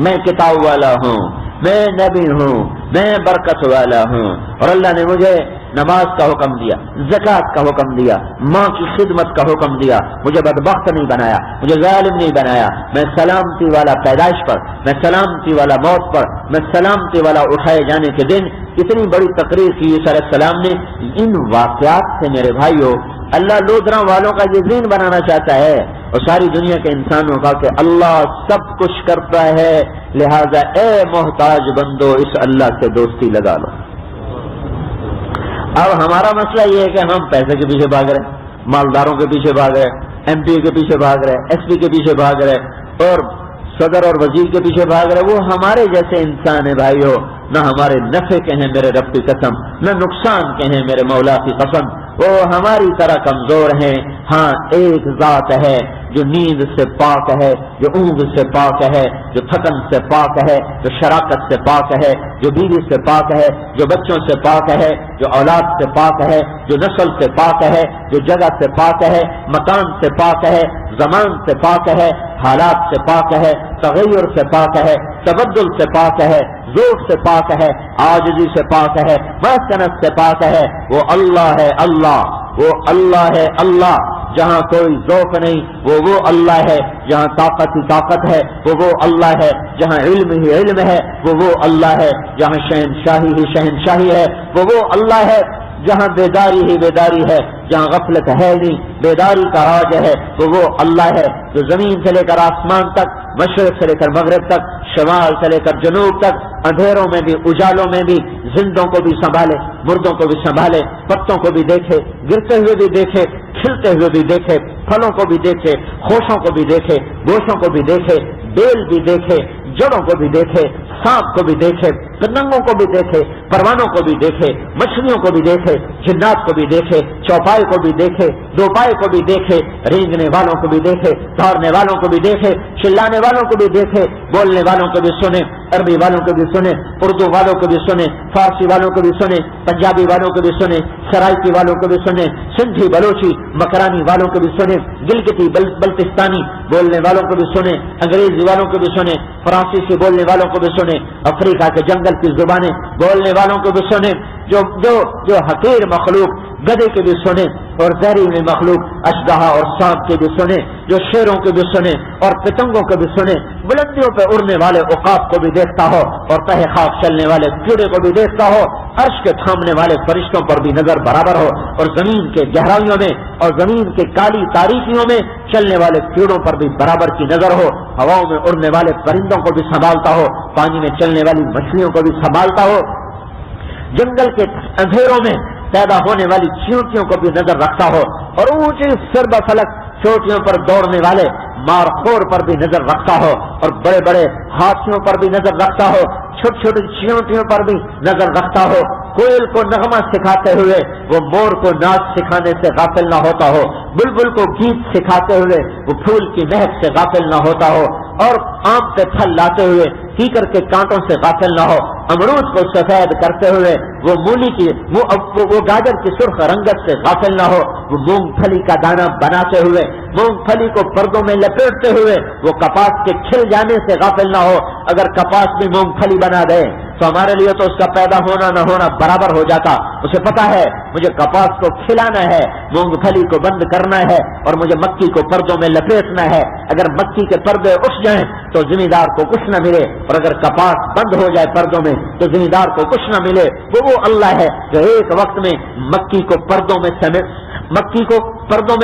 Speaker 3: میں کتاب والا ہوں، میں نبی ہوں، میں برکت والا ہوں، اور اللہ نے مجھے نماز کا حکم دیا، زکوٰۃ کا حکم دیا، ماں کی خدمت کا حکم دیا، مجھے بدبخت نہیں بنایا، مجھے ظالم نہیں بنایا، میں سلامتی والا پیدائش پر، میں سلامتی والا موت پر، میں سلامتی والا اٹھائے جانے کے دن. اتنی بڑی تقریر کی عیسیٰ علیہ السلام نے. ان واقعات سے میرے بھائیوں اللہ لودھرا والوں کا یہ ذہن بنانا چاہتا ہے اور ساری دنیا کے انسانوں کا کہ اللہ سب کچھ کرتا ہے، لہذا اے محتاج بندو اس اللہ سے دوستی لگا لو. اب ہمارا مسئلہ یہ ہے کہ ہم پیسے کے پیچھے بھاگ رہے، مالداروں کے پیچھے بھاگ رہے، ایم پی کے پیچھے بھاگ رہے، ایس پی کے پیچھے بھاگ رہے، اور صدر اور وزیر کے پیچھے بھاگ رہے. وہ ہمارے جیسے انسان ہے بھائیو، نہ ہمارے نفع کے ہیں میرے رب کی قسم، نہ نقصان کے ہیں میرے مولا کی قسم. وہ ہماری طرح کمزور ہیں. ہاں ایک ذات ہے جو نیند سے پاک ہے، جو اونگ سے پاک ہے، جو تھکن سے پاک ہے، جو شراکت سے پاک ہے، جو بیوی سے پاک ہے، جو بچوں سے پاک ہے، جو اولاد سے پاک ہے، جو نسل سے پاک ہے، جو جگہ سے پاک ہے، مکان سے پاک ہے، زمان سے پاک ہے، حالات سے پاک ہے، تغیر سے پاک ہے، تبدل سے پاک ہے، ذوق سے پاک ہے، عاجزی سے پاک ہے، مسکنت سے پاک ہے. وہ اللہ ہے اللہ، وہ اللہ ہے اللہ. جہاں کوئی ذوق نہیں وہ اللہ ہے، جہاں طاقت ہی طاقت ہے وہ اللہ ہے، جہاں علم ہی علم ہے وہ اللہ ہے، جہاں شہنشاہی ہی شہنشاہی ہے وہ اللہ ہے، جہاں بیداری ہی بیداری ہے، جہاں غفلت ہے نہیں بیداری کا راج ہے وہ اللہ ہے، جو زمین سے لے کر آسمان تک، مشرق سے لے کر مغرب تک، شمال سے لے کر جنوب تک، اندھیروں میں بھی اجالوں میں بھی، زندوں کو بھی سنبھالے، مردوں کو بھی سنبھالے، پتوں کو بھی دیکھے، گرتے ہوئے بھی دیکھے، کھلتے ہوئے بھی دیکھے، پھلوں کو بھی دیکھے، خوشوں کو بھی دیکھے، گوشوں کو بھی دیکھے، بیل بھی دیکھے، جڑوں کو بھی دیکھے، سانپ کو بھی دیکھے، پرندوں کو بھی دیکھے، پروانوں کو بھی دیکھے، مچھلیوں کو بھی دیکھے، جنات کو بھی دیکھے، چوپائے کو بھی دیکھے، دوپائے کو بھی دیکھے، رینگنے والوں کو بھی دیکھے، دوڑنے والوں کو بھی دیکھے، چلانے والوں کو بھی دیکھے، بولنے والوں کو بھی سنے، عربی والوں کو بھی سنے، اردو والوں کو بھی سنے، فارسی والوں کو بھی سنے، پنجابی والوں کو بھی سنے، سرائکی والوں کو بھی سنے، سندھی بلوچی مکرانی والوں کو بھی سنے، گلگتی بلتستانی بولنے والوں کو بھی سنے، انگریزی والوں کو بھی سنے، فرانسیسی بولنے والوں کو بھی سنے، افریقہ کے جنگل کی زبانیں بولنے والوں کو بھی سنے، جو حقیر مخلوق گدے کے بھی سنے، اور زہریلی مخلوق اشدہا اور سانپ کے بھی سنے، جو شیروں کے بھی سنے اور پتنگوں کے بھی سنے، بلندیوں پہ اڑنے والے عقاب کو بھی دیکھتا ہو اور تہ خاک چلنے والے کیڑے کو بھی دیکھتا ہو، عرش کے تھامنے والے فرشتوں پر بھی نظر برابر ہو، اور زمین کے گہرائیوں میں اور زمین کے کالی تاریکیوں میں چلنے والے کیڑوں پر بھی برابر کی نظر ہو، ہواؤں میں اڑنے والے پرندوں کو بھی سنبھالتا ہو، پانی میں چلنے والی مچھلیوں کو بھی سنبھالتا ہو، جنگل کے اندھیروں میں پیدا ہونے والی چیونٹیوں کو بھی نظر رکھتا ہو، اور اونچی سرب فلک چوٹیوں پر دوڑنے والے مارخور پر بھی نظر رکھتا ہو، اور بڑے بڑے ہاتھیوں پر بھی نظر رکھتا ہو، چھوٹی چھوٹی چیونٹیوں پر بھی نظر رکھتا ہو، کوئل کو نغمہ سکھاتے ہوئے وہ مور کو ناچ سکھانے سے غافل نہ ہوتا ہو، بلبل کو گیت سکھاتے ہوئے وہ پھول کی مہک سے غافل نہ ہوتا ہو، اور آم پہ پھل لاتے ہوئے کیکر کے کانٹوں سے غافل نہ ہو، امرود کو سفید کرتے ہوئے وہ مولی کی وہ گاجر کی سرخ رنگت سے غافل نہ ہو، وہ مونگ پھلی کا دانہ بناتے ہوئے، مونگ پھلی کو پردوں میں لپیٹتے ہوئے وہ کپاس کے کھل جانے سے غافل نہ ہو۔ اگر کپاس بھی مونگ پھلی بنا دے تو ہمارے لیے تو اس کا پیدا ہونا نہ ہونا برابر ہو جاتا، اسے پتا ہے مجھے کپاس کو کھلانا ہے، مونگ پھلی کو بند کرنا ہے، اور مجھے مکی کو پردوں میں لپیٹنا ہے۔ اگر مکی کے پردے اٹھ جائیں تو زمیندار کو کچھ نہ ملے، اور اگر کپاس بند ہو جائے پردوں میں تو زمیندار کو کچھ نہ ملے۔ وہ اللہ ہے جو ایک وقت میں مکی کو پردوں میں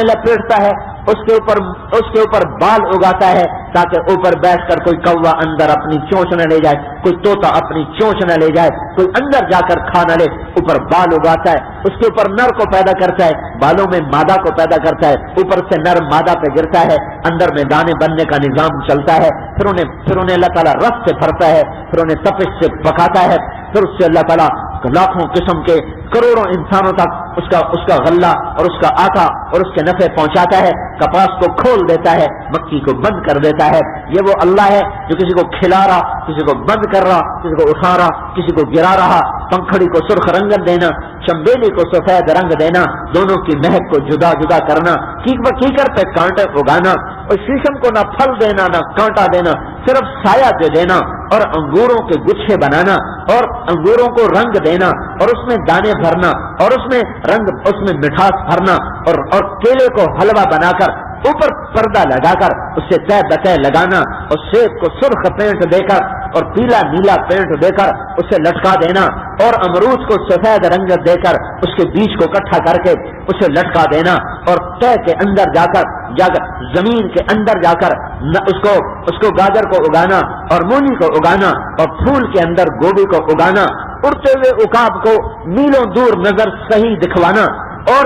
Speaker 3: لپیٹتا ہے، اس کے اوپر بال اگاتا ہے تاکہ اوپر بیٹھ کر کوئی کوا اندر اپنی چونچ نہ لے جائے، کوئی طوطا اپنی چونچ نہ لے جائے، کوئی اندر جا کر کھا نہ لے، اوپر بال اگاتا ہے، اس کے اوپر نر کو پیدا کرتا ہے، بالوں میں مادہ کو پیدا کرتا ہے، اوپر سے نر مادہ پہ گرتا ہے، اندر میں دانے بننے کا نظام چلتا ہے، پھر انہیں اللہ تعالیٰ رس سے بھرتا ہے، پھر انہیں تپش سے پکاتا ہے، پھر اس سے اللہ تعالیٰ لاکھوں قسم کے کروڑوں انسانوں تک اس کا غلہ اور اس کا آٹا اور اس کے نفع پہنچاتا ہے، کپاس کو کھول دیتا ہے، مکی کو بند کر دیتا ہے۔ یہ وہ اللہ ہے جو کسی کو کھلا رہا، کسی کو بند کر رہا، کسی کو اٹھا رہا، کسی کو گرا رہا، پنکھڑی کو سرخ رنگت دینا، چمبیلی کو سفید رنگ دینا، دونوں کی مہک کو جدا جدا کرنا، کیکر پہ کانٹے اگانا، اور شیشم کو نہ پھل دینا نہ کانٹا دینا، صرف سایہ دے دینا، اور انگوروں کے گچھے بنانا، اور انگوروں کو رنگ دینا، اور اس میں دانے بھرنا، اور اس میں مٹھاس بھرنا، اور کیلے کو حلوہ بنا کر اوپر پردہ لگا کر اس سے طے بطے لگانا، اور سیب کو سرخ پینٹ دے کر اور پیلا نیلا پینٹ دے کر اسے لٹکا دینا، اور امرود کو سفید رنگت دے کر اس کے بیج کو اکٹھا کر کے اسے لٹکا دینا، اور طے کے اندر جا کر زمین کے اندر جا کر اس کو گاجر کو اگانا اور مولی کو اگانا، اور پھول کے اندر گوبھی کو اگانا، اڑتے ہوئے عقاب کو میلوں دور نظر صحیح دکھوانا، اور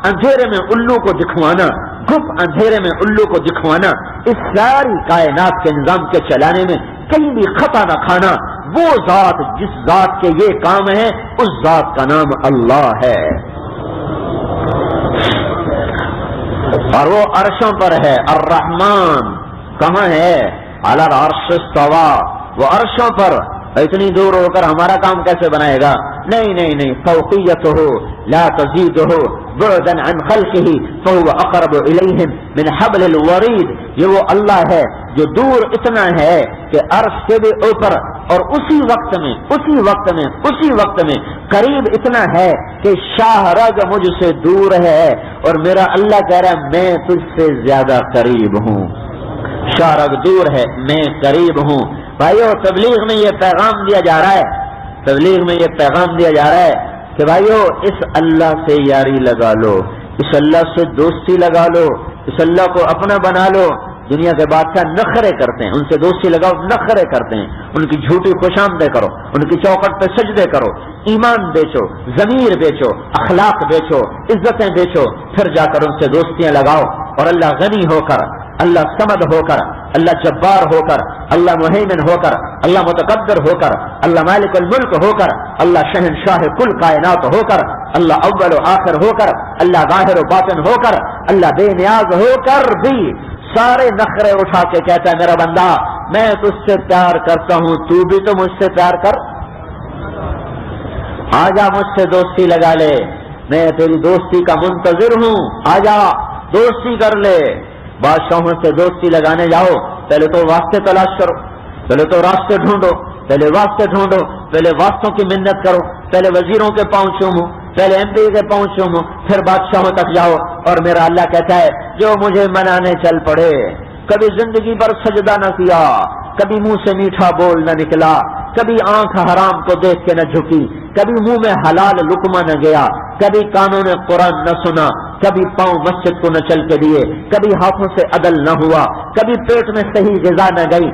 Speaker 3: اندھیرے میں الو کو دکھوانا، گپ اندھیرے میں الو کو دکھوانا، اس ساری کائنات کے نظام کے چلانے میں کہیں بھی خطا نہ کھانا، وہ ذات جس ذات کے یہ کام ہے اس ذات کا نام اللہ ہے، اور وہ عرشوں پر ہے۔ الرحمن کہاں ہے؟ علی العرش استوى، وہ عرشوں پر۔ اتنی دور ہو کر ہمارا کام کیسے بنائے گا؟ نہیں، فوقیتہ لا تزیدہ بعدا عن خلقہ فهو اقرب الیہم من حبل الورید، یہ وہ اللہ ہے جو دور اتنا ہے کہ عرش سے بھی اوپر، اور اسی وقت میں قریب اتنا ہے کہ شاہ رگ مجھ سے دور ہے، اور میرا اللہ کہہ رہا ہے میں تجھ سے زیادہ قریب ہوں۔ شاہ رگ دور ہے، میں قریب ہوں۔ بھائیو، تبلیغ میں یہ پیغام دیا جا رہا ہے کہ بھائیو اس اللہ سے یاری لگا لو، اس اللہ سے دوستی لگا لو، اس اللہ کو اپنا بنا لو۔ دنیا کے بادشاہ نخرے کرتے ہیں، ان سے دوستی لگاؤ، نخرے کرتے ہیں، ان کی جھوٹی خوشامدیں کرو، ان کی چوکھٹ پہ سجدے کرو، ایمان بیچو، ضمیر بیچو، اخلاق بیچو، عزتیں بیچو، پھر جا کر ان سے دوستیاں لگاؤ۔ اور اللہ غنی ہو کر، اللہ صمد ہو کر، اللہ جبار ہو کر، اللہ مہیمن ہو کر، اللہ متقدر ہو کر، اللہ مالک الملک ہو کر، اللہ شہنشاہ کل کائنات ہو کر، اللہ اول و آخر ہو کر، اللہ ظاہر و باطن ہو کر، اللہ بے نیاز ہو کر بھی سارے نخرے اٹھا کے کہتا ہے میرا بندہ میں تجھ سے پیار کرتا ہوں، تو بھی تو مجھ سے پیار کر، آجا مجھ سے دوستی لگا لے، میں تیری دوستی کا منتظر ہوں، آجا دوستی کر لے۔ بادشاہوں سے دوستی لگانے جاؤ، پہلے تو واسطے تلاش کرو، پہلے تو راستے ڈھونڈو، پہلے واسطوں کی منت کرو، پہلے وزیروں کے پاؤں چومو، پہلے ایم پی کے پاؤں چومو، پھر بادشاہوں تک جاؤ۔ اور میرا اللہ کہتا ہے جو مجھے منانے چل پڑے، کبھی زندگی پر سجدہ نہ کیا، کبھی منہ سے میٹھا بول نہ نکلا، کبھی آنکھ حرام کو دیکھ کے نہ جھکی، کبھی منہ میں حلال لقمہ نہ گیا، کبھی کانوں نے قرآن نہ سنا، کبھی پاؤں مسجد کو نہ چل کے دیے، کبھی ہاتھوں سے عدل نہ ہوا، کبھی پیٹ میں صحیح غذا نہ گئی،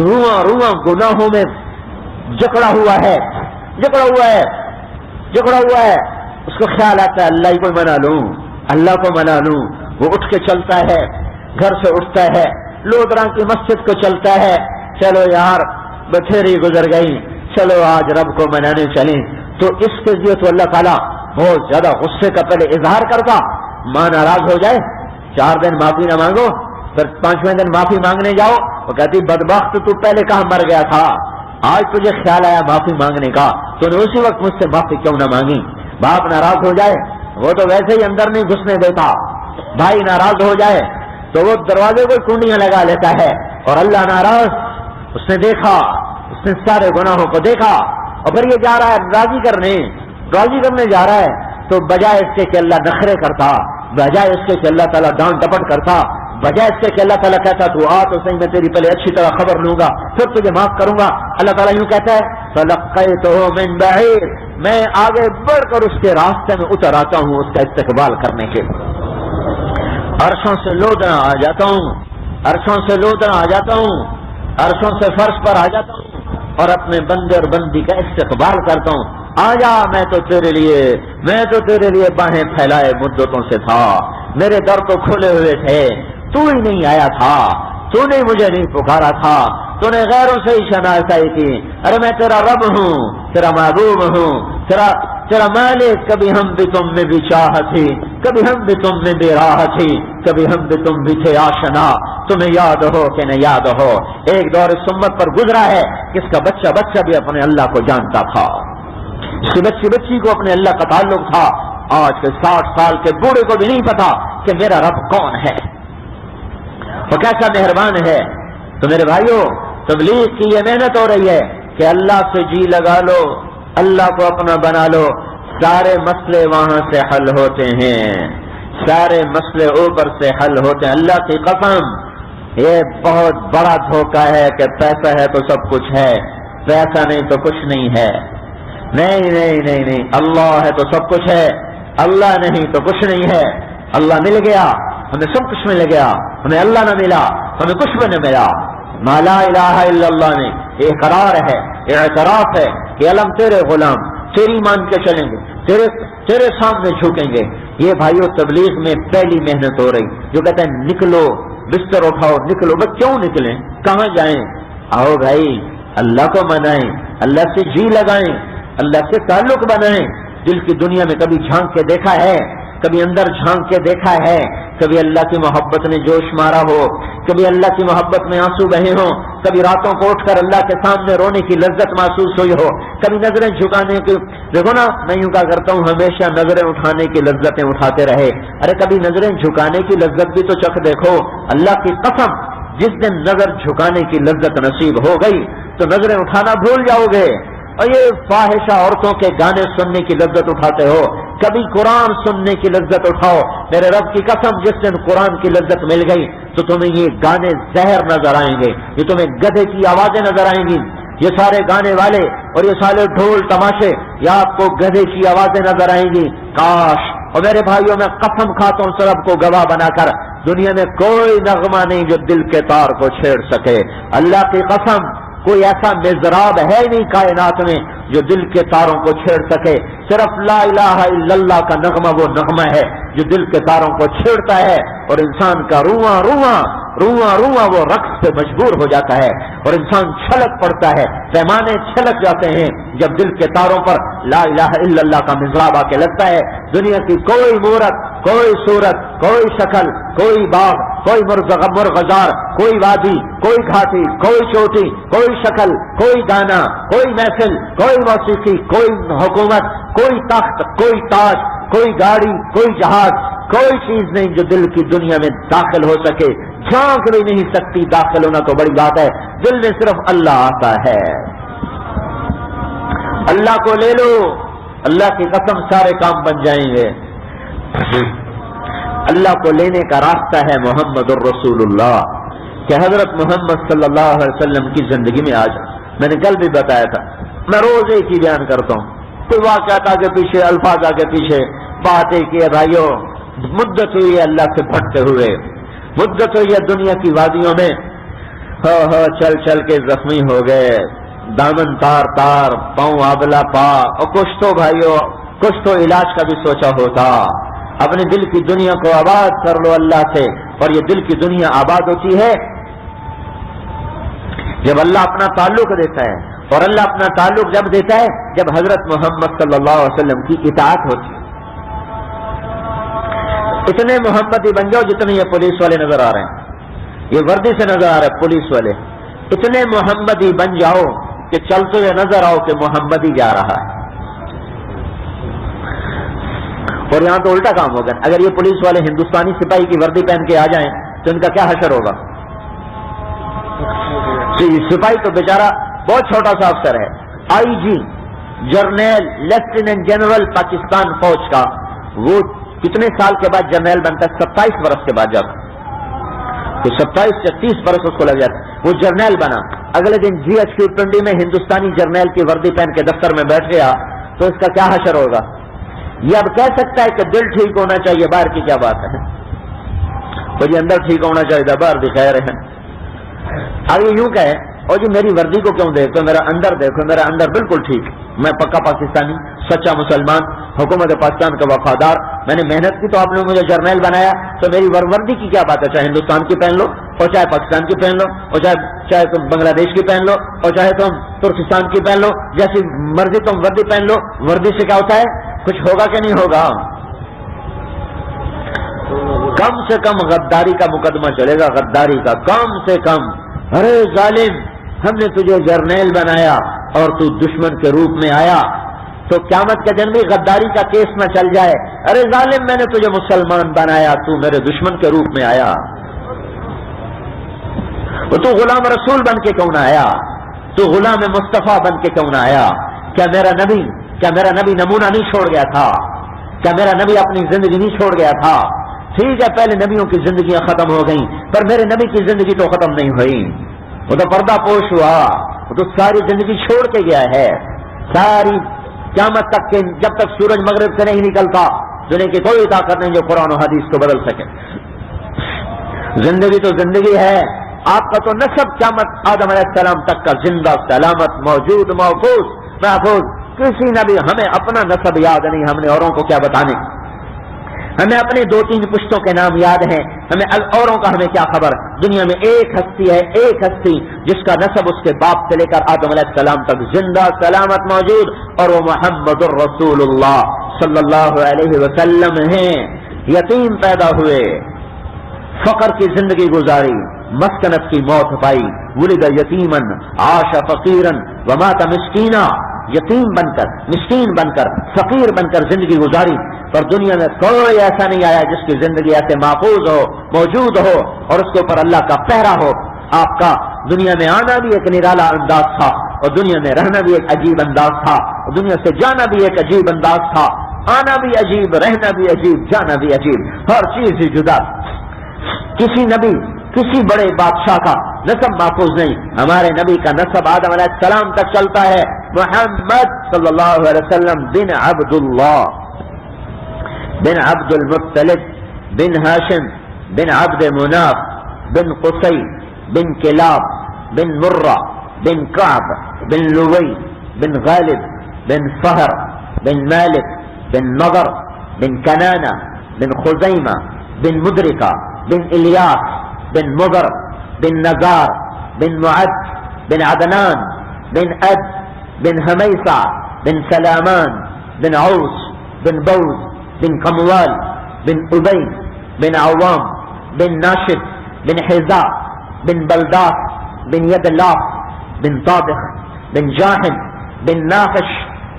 Speaker 3: رواں گناہوں میں جکڑا ہوا ہے، اس کو خیال آتا ہے اللہ ہی کو منا لوں، وہ اٹھ کے چلتا ہے، گھر سے اٹھتا ہے، لودرا کی مسجد کو چلتا ہے، چلو یار بٹھیری گزر گئی، چلو آج رب کو منانے چلیں، تو اس کے لیے تو اللہ تعالیٰ بہت زیادہ غصے کا پہلے اظہار کرتا، ماں ناراض ہو جائے 4 دن معافی نہ مانگو، پھر 5ویں دن معافی مانگنے جاؤ، وہ کہتی بدبخت تو پہلے کہاں مر گیا تھا، آج تجھے خیال آیا معافی مانگنے کا، تو نے اسی وقت مجھ سے معافی کیوں نہ مانگی۔ باپ ناراض ہو جائے وہ تو ویسے ہی اندر نہیں گھسنے دیتا، بھائی ناراض ہو جائے تو وہ دروازے کو کنڈیاں لگا لیتا ہے، اور اللہ ناراض، اس نے دیکھا، اس نے سارے گناہوں کو دیکھا، اور پھر یہ جا رہا ہے راضی کرنے جا رہا ہے، تو بجائے اس کے کہ اللہ نخرے کرتا، بجائے اس کے کہ اللہ تعالیٰ ڈانٹ ڈپٹ کرتا، بجائے اس کے کہ اللہ تعالیٰ کہتا تو آ تو صحیح میں تیری پہلے اچھی طرح خبر لوں گا پھر تجھے معاف کروں گا، اللہ تعالیٰ یوں کہتا ہے فَلَقَّيْتُهُ مِنْ بَعِيدٍ، میں آگے بڑھ کر اس کے راستے میں اتر آتا ہوں اس کا استقبال کرنے کے، عرشوں سے لودنا آ جاتا ہوں، عرشوں سے فرش پر آ جاتا ہوں اور اپنے بندے اور بندی کا استقبال کرتا ہوں، آجا میں تو تیرے لیے باہیں پھیلائے مدتوں سے تھا، میرے در تو کھلے ہوئے تھے، تو ہی نہیں آیا تھا، تو نے مجھے نہیں پکارا تھا، تو نے غیروں سے ہی شناسائی کی، ارے میں تیرا رب ہوں، تیرا محبوب ہوں، تیرا مالک، کبھی ہم بھی تم میں بھی چاہت تھی، کبھی ہم بھی تم میں بھی راہ تھی، کبھی ہم بھی تم بھی تھے آشنا، تمہیں یاد ہو کہ نہ یاد ہو، ایک دور اس امت پر گزرا ہے کس کا بچہ بھی اپنے اللہ کو جانتا تھا، اس کی بچی کو اپنے اللہ کا تعلق تھا، آج کے 60 سال کے بوڑھے کو بھی نہیں پتا کہ میرا رب کون ہے، وہ کیسا مہربان ہے۔ تو میرے بھائیوں، تبلیغ کی یہ محنت ہو رہی ہے کہ اللہ سے جی لگا لو، اللہ کو اپنا بنا لو، سارے مسئلے وہاں سے حل ہوتے ہیں، سارے مسئلے اوپر سے حل ہوتے ہیں۔ اللہ کی قسم، یہ بہت بڑا دھوکہ ہے کہ پیسہ ہے تو سب کچھ ہے، پیسہ نہیں تو کچھ نہیں ہے، نہیں، اللہ ہے تو سب کچھ ہے، اللہ نہیں تو کچھ نہیں ہے۔ اللہ مل گیا ہمیں سب کچھ مل گیا، ہمیں اللہ نہ ملا ہمیں کچھ بھی نہ ملا۔ ما لا الہ الا اللہ میں اقرار ہے، اعتراف ہے کہ علم تیرے غلام، تیری مان کے چلیں گے، تیرے سامنے جھکیں گے۔ یہ بھائیو تبلیغ میں پہلی محنت ہو رہی، جو کہتے ہیں نکلو، بستر اٹھاؤ نکلو، بس کیوں نکلیں، کہاں جائیں؟ آؤ بھائی اللہ کو منائیں، اللہ سے جی لگائیں، اللہ سے تعلق بنائیں۔ دل کی دنیا میں کبھی جھانک کے دیکھا ہے، کبھی اندر جھانک کے دیکھا ہے، کبھی اللہ کی محبت نے جوش مارا ہو، کبھی اللہ کی محبت میں آنسو بہے ہوں، کبھی راتوں کو اٹھ کر اللہ کے سامنے رونے کی لذت محسوس ہوئی ہو، کبھی نظریں جھکانے کی، دیکھو نا میں یوں کہا کرتا ہوں ہمیشہ نظریں اٹھانے کی لذتیں اٹھاتے رہے، ارے کبھی نظریں جھکانے کی لذت بھی تو چکھ دیکھو۔ اللہ کی قسم جس دن نظر جھکانے کی لذت نصیب ہو گئی تو نظریں اٹھانا بھول جاؤ گے، اور یہ فاحشہ عورتوں کے گانے سننے کی لذت اٹھاتے ہو، کبھی قرآن سننے کی لذت اٹھاؤ۔ میرے رب کی قسم جس دن قرآن کی لذت مل گئی تو تمہیں یہ گانے زہر نظر آئیں گے، یہ تمہیں گدھے کی آوازیں نظر آئیں گی، یہ سارے گانے والے اور یہ سارے ڈھول تماشے یا آپ کو گدھے کی آوازیں نظر آئیں گی۔ کاش، اور میرے بھائیوں میں قسم کھاتا ہوں سرب کو گواہ بنا کر، دنیا میں کوئی نغمہ نہیں جو دل کے تار کو چھیڑ سکے۔ اللہ کی قسم کوئی ایسا مضراب ہے نہیں کائنات میں جو دل کے تاروں کو چھیڑ سکے، صرف لا الہ الا اللہ کا نغمہ وہ نغمہ ہے جو دل کے تاروں کو چھیڑتا ہے اور انسان کا رواں رواں رواں رواں وہ رقص پہ مجبور ہو جاتا ہے اور انسان چھلک پڑتا ہے، پیمانے چھلک جاتے ہیں جب دل کے تاروں پر لا الہ الا اللہ کا مضراب آ کے لگتا ہے۔ دنیا کی کوئی مورت، کوئی صورت، کوئی شکل، کوئی باغ، کوئی مرغزار، کوئی وادی، کوئی گھاٹی، کوئی چوٹی، کوئی شکل، کوئی گانا، کوئی محفل، کوئی موسیقی، کوئی حکومت، کوئی تخت، کوئی تاج، کوئی گاڑی، کوئی جہاز، کوئی چیز نہیں جو دل کی دنیا میں داخل ہو سکے۔ جھانک بھی نہیں سکتی، داخل ہونا تو بڑی بات ہے، دل میں صرف اللہ آتا ہے۔ اللہ کو لے لو، اللہ کی قسم سارے کام بن جائیں گے۔ اللہ کو لینے کا راستہ ہے محمد الرسول اللہ، کہ حضرت محمد صلی اللہ علیہ وسلم کی زندگی میں آج میں نے کل بھی بتایا تھا، میں روز ایک ہی بیان کرتا ہوں، کوئی واقعات آگے پیچھے، الفاظ آگے پیچھے، بات ایک ہی ہے بھائیوں، مدت ہوئی ہے اللہ سے بھٹکتے ہوئے، مدت ہوئی ہے دنیا کی وادیوں میں چل چل کے زخمی ہو گئے، دامن تار تار، پاؤں آبلا پا، اور کچھ تو بھائیوں کچھ تو علاج کا بھی سوچا ہوتا۔ اپنے دل کی دنیا کو آباد کر لو اللہ سے، اور یہ دل کی دنیا آباد ہوتی ہے جب اللہ اپنا تعلق دیتا ہے، اور اللہ اپنا تعلق جب دیتا ہے جب حضرت محمد صلی اللہ علیہ وسلم کی اطاعت ہوتی ہے۔ اتنے محمدی بن جاؤ جتنے یہ پولیس والے نظر آ رہے ہیں، یہ وردی سے نظر آ رہے ہیں پولیس والے، اتنے محمدی بن جاؤ کہ چلتے ہوئے نظر آؤ کہ محمدی جا رہا ہے۔ اور یہاں تو الٹا کام ہوگا، اگر یہ پولیس والے ہندوستانی سپاہی کی وردی پہن کے آ جائیں تو ان کا کیا حشر ہوگا؟ سپاہی تو بیچارہ بہت چھوٹا سا افسر ہے، آئی جی، جرنیل، لیفٹیننٹ جنرل پاکستان فوج کا، وہ کتنے سال کے بعد جرنیل بنتا ہے؟ 27 برس کے بعد جاتا، تو 27 سے 30 برس اس کو لگ جاتا ہے، وہ جرنیل بنا۔ اگلے دن جی ایچ کیو پنڈی میں ہندوستانی جرنیل کی وردی پہن کے دفتر میں بیٹھ گیا تو اس کا کیا حشر ہوگا؟ یہ اب کہہ سکتا ہے کہ دل ٹھیک ہونا چاہیے، باہر کی کیا بات ہے، تو یہ اندر ٹھیک ہونا چاہیے، باہر دکھائے رہے۔ اب یہ یوں کہے، اور جی میری وردی کو کیوں دیکھو، میرا اندر دیکھو، میرا اندر بالکل ٹھیک، میں پکا پاکستانی، سچا مسلمان، حکومت پاکستان کا وفادار، میں نے محنت کی تو آپ نے مجھے جرنیل بنایا، تو میری وردی کی کیا بات ہے؟ چاہے ہندوستان کی پہن لو، اور چاہے پاکستان کی پہن لو، اور چاہے تم بنگلہ دیش کی پہن لو، اور چاہے تم ترکستان کی پہن لو، جیسی مرضی تم وردی پہن لو، وردی سے کیا ہوتا ہے؟ کچھ ہوگا کہ نہیں ہوگا؟ کم سے کم غداری کا مقدمہ چلے گا، غداری کا کم سے کم۔ ارے ظالم، ہم نے تجھے جرنیل بنایا اور تو دشمن کے روپ میں آیا، تو قیامت کے دن بھی غداری کا کیس نہ چل جائے۔ ارے ظالم، میں نے تجھے مسلمان بنایا، تو میرے دشمن کے روپ میں آیا، تو غلام رسول بن کے کیوں نہ آیا؟ تو غلام مصطفیٰ بن کے کیوں نہ آیا؟ کیا میرا نبی نمونہ نہیں چھوڑ گیا تھا؟ کیا میرا نبی اپنی زندگی نہیں چھوڑ گیا تھا؟ ٹھیک ہے، پہلے نبیوں کی زندگیاں ختم ہو گئیں، پر میرے نبی کی زندگی تو ختم نہیں ہوئی، وہ تو پردہ پوش ہوا، وہ تو ساری زندگی چھوڑ کے گیا ہے، ساری قیامت تک کے، جب تک سورج مغرب سے نہیں نکلتا دنیا کی کوئی طاقت نہیں جو قرآن و حدیث کو بدل سکے۔ زندگی تو زندگی ہے، آپ کا تو نسب قیامت آدم علیہ السلام تک کا زندہ سلامت موجود محفوظ۔ کسی نبی، ہمیں اپنا نسب یاد نہیں، ہم نے اوروں کو کیا بتانے، ہمیں اپنے 2-3 پشتوں کے نام یاد ہیں، ہمیں اوروں کا ہمیں کیا خبر۔ دنیا میں ایک ہستی ہے، ایک ہستی جس کا نسب اس کے باپ سے لے کر آدم علیہ السلام تک زندہ سلامت موجود، اور وہ محمد الرسول اللہ صلی اللہ علیہ وسلم ہیں۔ یتیم پیدا ہوئے، فقر کی زندگی گزاری، مسکنت کی موت پائی، ولد یتیمن عاش فقیرن ومات مسکینا، یتیم بن کر، مسکین بن کر، فقیر بن کر زندگی گزاری، پر دنیا میں کوئی ایسا نہیں آیا جس کی زندگی ایسے محفوظ ہو، موجود ہو، اور اس کے اوپر اللہ کا پہرا ہو، آپ کا دنیا میں آنا بھی ایک نرالا انداز تھا اور دنیا میں رہنا بھی ایک عجیب انداز تھا اور دنیا سے جانا بھی ایک عجیب انداز تھا. آنا بھی عجیب، رہنا بھی عجیب، جانا بھی عجیب، ہر چیز ہی جدا. کسی نبی کسی بڑے بادشاہ کا نسب محفوظ نہیں. ہمارے نبی کا نسب آدم علیہ السلام تک چلتا ہے. محمد صلی اللہ علیہ وسلم بن عبداللہ بن عبد المطلب بن ہاشم بن عبد مناف بن قصی بن کلاب بن مرہ بن کعب بن لوی بن غالب بن فہر بن مالک بن نضر بن کنانہ بن خزیمہ بن مدرکہ بن الیاس بن مضر بن نزار بن معد بن عدنان بن عد بن حمیسہ بن سلامان بن عوس بن بوز بن قموال بن ابی بن عوام بن ناشد بن حذاء بن بلداس بن یدلاف بن طابخ بن جاحن بن ناخش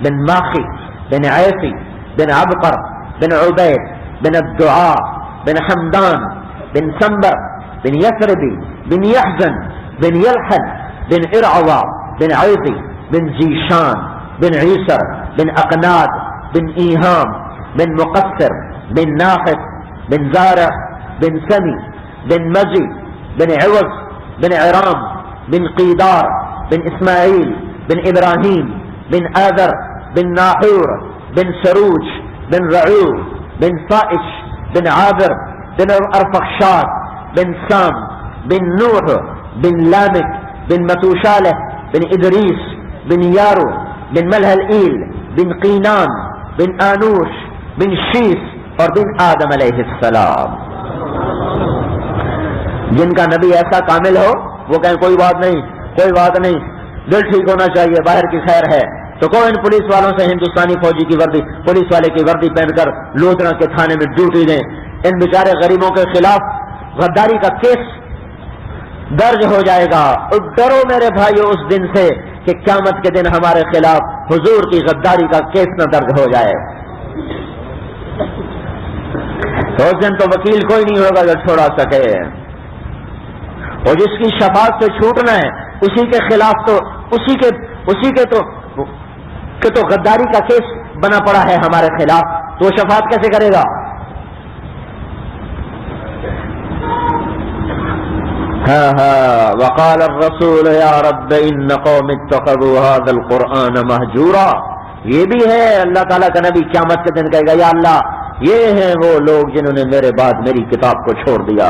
Speaker 3: بن ماخی بن عیفی بن عبقر بن عبید بن الدعاء بن حمدان بن سنبر بن یثربی بن یحزن بن یلحن بن ارعوا بن عیضی بن زیشان بن عیسر بن اقناد بن ایہام بن مقصر بن ناخس بن زارع بن سمی بن مزی بن عوض بن عرام بن قیدار بن اسماعیل بن ابراہیم بن آذر بن ناحور بن سروج بن رعور بن فائش بن عابر بن ارفخشاد بن سام بن نوح بن لامك بن متوشالة بن إدريس بن يارو بن ملهلئيل بن قينان بن آنوش بن شیس اور بن آدم علیہ السلام. جن کا نبی ایسا کامل ہو وہ کہیں کوئی بات نہیں، کوئی بات نہیں، دل ٹھیک ہونا چاہیے، باہر کی خیر ہے. تو کون ان پولیس والوں سے ہندوستانی فوجی کی وردی، پولیس والے کی وردی پہن کر لودھرا کے تھانے میں ڈیوٹی دیں. ان بیچارے غریبوں کے خلاف غداری کا کیس درج ہو جائے گا. ڈرو میرے بھائیو اس دن سے کہ قیامت کے دن ہمارے خلاف حضور کی غداری کا کیس نہ درج ہو جائے. تو اس دن تو وکیل کوئی نہیں ہوگا جو چھوڑا سکے، اور جس کی شفاعت سے چھوٹنا ہے اسی کے خلاف تو اسی کے تو غداری کا کیس بنا پڑا ہے ہمارے خلاف، تو وہ شفاعت کیسے کرے گا؟ وقال الرسول یا رب ان قوم اتخذوا هذا القرآن مہجورا. یہ بھی ہے اللہ تعالیٰ کا نبی قیامت کے دن کہے گا یا اللہ یہ ہیں وہ لوگ جنہوں نے میرے بعد میری کتاب کو چھوڑ دیا.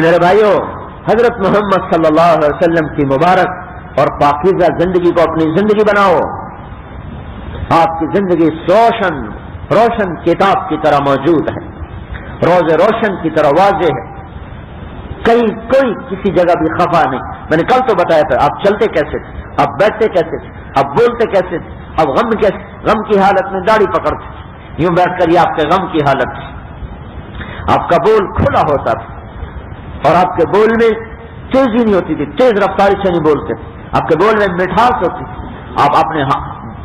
Speaker 3: میرے بھائیو، حضرت محمد صلی اللہ علیہ وسلم کی مبارک اور پاکیزہ زندگی کو اپنی زندگی بناؤ. آپ کی زندگی روشن کتاب کی طرح موجود ہے، روز روشن کی طرح واضح ہے، کوئی کسی جگہ بھی خفا نہیں. میں نے کل تو بتایا تھا آپ چلتے کیسے تھے، آپ بیٹھتے کیسے تھے، آپ بولتے کیسے تھے، اب غم کی حالت میں داڑھی پکڑتے تھے، یوں بیٹھ کر یہ آپ کے غم کی حالت تھی. آپ کا بول کھلا ہوتا تھا اور آپ کے بول میں تیزی نہیں ہوتی تھی، تیز رفتاری سے نہیں بولتے، آپ کے بول میں مٹھاس ہوتی تھی. آپ اپنے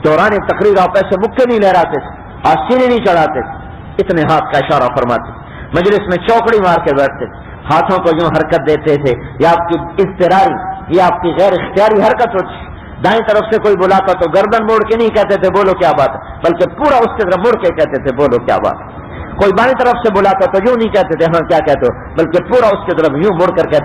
Speaker 3: دوران تقریر آپ ایسے مکے نہیں لہراتے تھے، آستینے نہیں چڑھاتے تھے، اتنے ہاتھ کا اشارہ فرماتے. مجلس میں چوکڑی مار کے بیٹھتے تھے، ہاتھوں کو یوں حرکت دیتے تھے. یہ آپ کی اضطراری، یہ آپ کی غیر اختیاری حرکت ہوتی. دائیں طرف سے کوئی بلاتا تو گردن موڑ کے نہیں کہتے تھے بولو کیا بات ہے، بلکہ پورا اس کی طرف مڑ کے کہتے تھے بولو کیا بات ہے. کوئی بائیں طرف سے بلاتا تو یوں نہیں کہتے تھے ہاں کیا کہتے ہو، بلکہ پورا اس کی طرف یوں مڑ کر کہتے